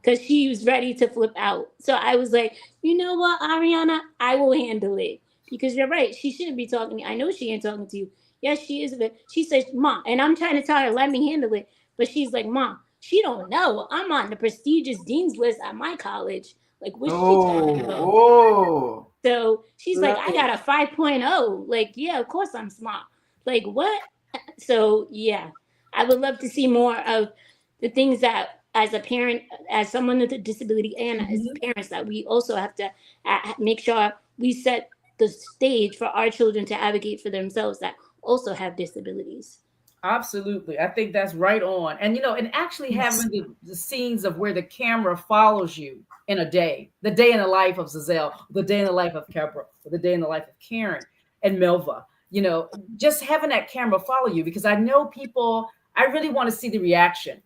Because she was ready to flip out. So I was like, you know what, Ariana? I will handle it. Because you're right. She shouldn't be talking to me. I know she ain't talking to you. Yes, she is. But she says, "Mom," and I'm trying to tell her, let me handle it. But she's like, "Mom, she don't know. I'm on the prestigious dean's list at my college. Like, what's she talking about?" Oh. So she's like, Love "I it. got a 5.0. Like, yeah, of course I'm smart. Like, what?" So, yeah, I would love to see more of the things that, as a parent, as someone with a disability, and as parents, that we also have to make sure we set the stage for our children to advocate for themselves that also have disabilities. Absolutely. I think that's right on. And and actually having the scenes of where the camera follows you in a day, the day in the life of Zazelle, the day in the life of Kebra, the day in the life of Karen and Melva, just having that camera follow you, because I know people, I really want to see the reaction,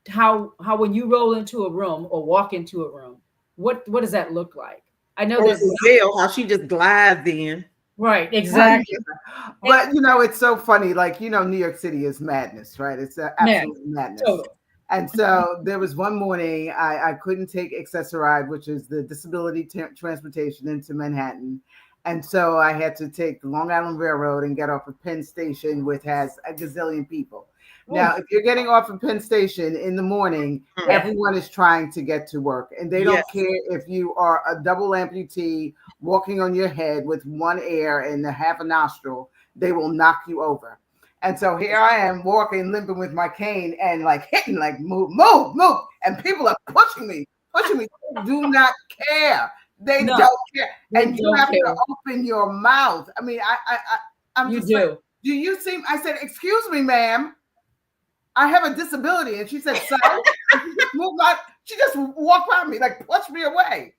how when you roll into a room or walk into a room, what does that look like? I know Or there's Zazelle, how she just glides in. right, exactly. But it's so funny. Like, New York City is madness, right? It's Man, absolute madness. total. And so there was one morning I couldn't take Accessoride, which is the disability transportation into Manhattan. And so I had to take the Long Island Railroad and get off of Penn Station, which has a gazillion people. Now, if you're getting off of Penn Station in the morning, everyone is trying to get to work. And they don't care if you are a double amputee walking on your head with one ear and a half a nostril, they will knock you over. And so here I am walking, limping with my cane and like hitting, like move, move, move. And people are pushing me. They do not care. They don't care. And you have to open your mouth. I mean, I'm You just do. like, do you see? I said, "Excuse me, ma'am. I have a disability." And she said, "So?" And she just moved like, she just walked by me, like pushed me away.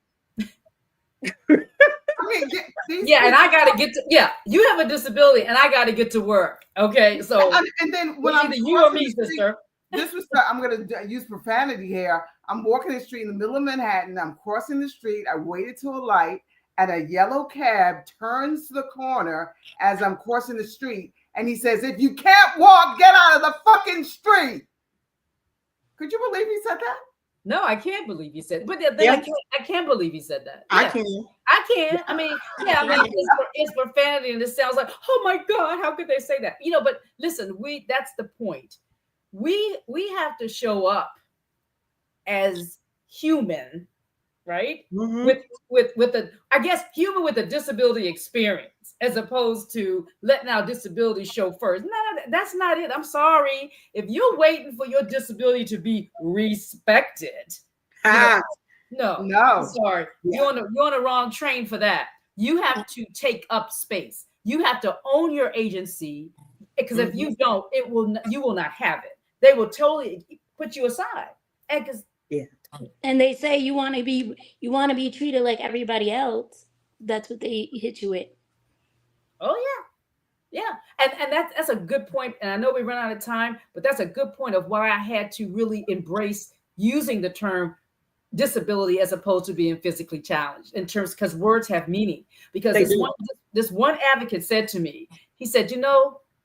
I mean, and I got to get to, you have a disability and I got to get to work. Okay. So, and then when either you or me, sister. This was, I'm going to use profanity here. I'm walking the street in the middle of Manhattan. I'm crossing the street. I waited to a light and a yellow cab turns the corner as I'm crossing the street. And he says, "If you can't walk, get out of the fucking street." Could you believe he said that? No, I can't believe you said it. But then I can't believe you said that. I can. I can. I mean, it's profanity, and it sounds like, oh my God, how could they say that? But listen, that's the point. We have to show up as human, right? With the, I guess, human with a disability experience, as opposed to letting our disability show first. No, that's not it. I'm sorry. If you're waiting for your disability to be respected, no, I'm sorry. You're on the wrong train for that. You have to take up space. You have to own your agency, because if you don't, you will not have it. They will totally put you aside. And and they say you want to be treated like everybody else. That's what they hit you with. Oh yeah. And that's a good point. And I know we run out of time, but that's a good point of why I had to really embrace using the term disability as opposed to being physically challenged, in terms, because words have meaning. Because this one advocate said to me, he said,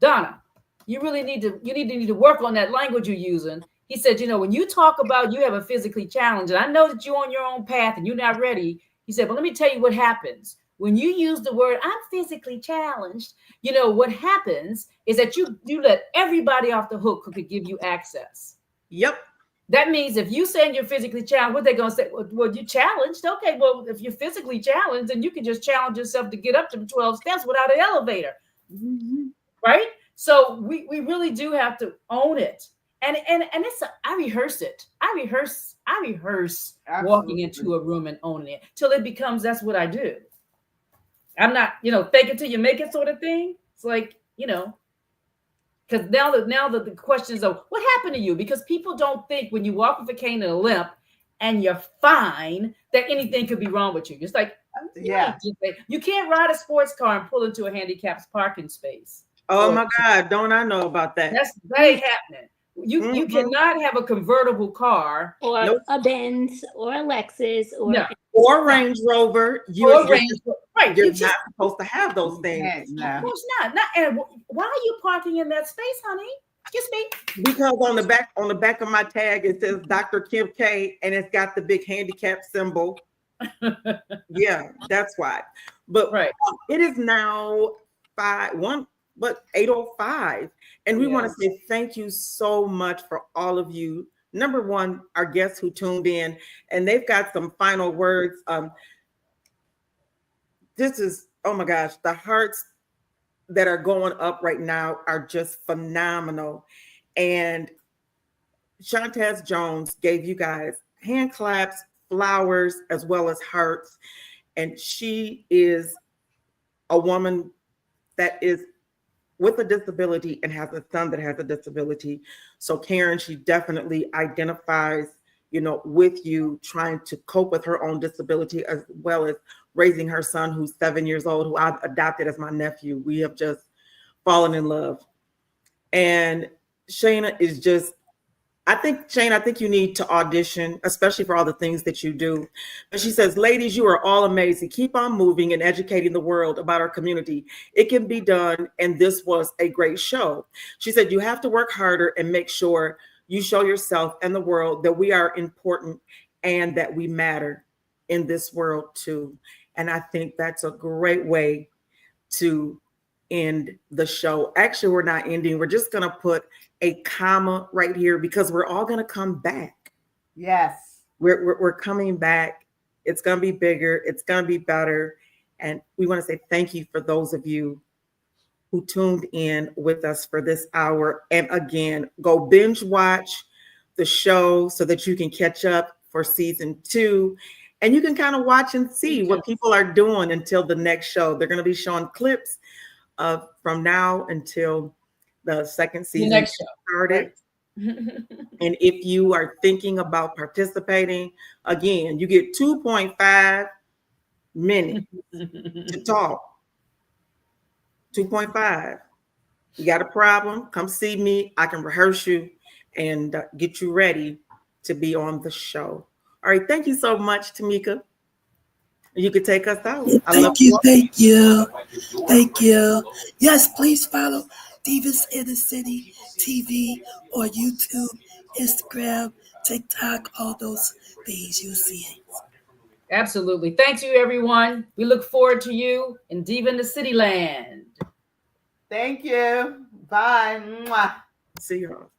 "Donna, you really need to work on that language you're using." He said, "When you talk about you have a physically challenge, and I know that you're on your own path and you're not ready." He said, "But let me tell you what happens. When you use the word 'I'm physically challenged,' what happens is that you let everybody off the hook who could give you access." Yep. That means if you saying you're physically challenged, what they're going to say? Well, you're challenged. Okay, well, if you're physically challenged, then you can just challenge yourself to get up to the 12 steps without an elevator. Right? So we really do have to own it. And it's I rehearse it. I rehearse Absolutely. Walking into a room and owning it till it becomes, that's what I do. I'm not, fake it till you make it sort of thing. It's like, Because now that the questions are, what happened to you? Because people don't think when you walk with a cane and a limp and you're fine that anything could be wrong with you. It's like, Yeah. you can't ride a sports car and pull into a handicapped parking space. Oh my God, don't I know about that? That ain't happening. You cannot have a convertible car or Nope. a Benz or a Lexus or or Range Rover. You're not supposed to have those things. Of course not. And why are you parking in that space, honey? Excuse me. Because on the back of my tag it says Dr. Kim K, and it's got the big handicap symbol. Yeah, that's why. But it is now 8:05, and we want to say thank you so much for all of you. Number one, our guests who tuned in, and they've got some final words. This is, oh my gosh, the hearts that are going up right now are just phenomenal. And Shantaz Jones gave you guys hand claps, flowers, as well as hearts. And she is a woman that is with a disability and has a son that has a disability. So Karen, she definitely identifies, with you trying to cope with her own disability, as well as raising her son, who's 7 years old, who I've adopted as my nephew. We have just fallen in love. And Shayna is just, I think you need to audition, especially for all the things that you do. But she says, ladies, you are all amazing. Keep on moving and educating the world about our community. It can be done. And this was a great show. She said, you have to work harder and make sure you show yourself and the world that we are important and that we matter in this world too. And I think that's a great way to end the show. Actually, we're not ending. We're just going to put a comma right here because we're all going to come back. Yes. We're coming back. It's going to be bigger. It's going to be better. And we want to say thank you for those of you who tuned in with us for this hour. And again, go binge watch the show so that you can catch up for season 2. And you can kind of watch and see what people are doing until the next show. They're going to be showing clips from now until the second season next show started. And if you are thinking about participating, again, you get 2.5 minutes to talk. 2.5. You got a problem? Come see me. I can rehearse you and get you ready to be on the show. All right. Thank you so much, Tamika. You could take us out. Thank you. Yes, please follow Divas in the City TV or YouTube, Instagram, TikTok, all those things you see. Absolutely. Thank you, everyone. We look forward to you in Diva in the City land. Thank you. Bye. Mwah. See you all.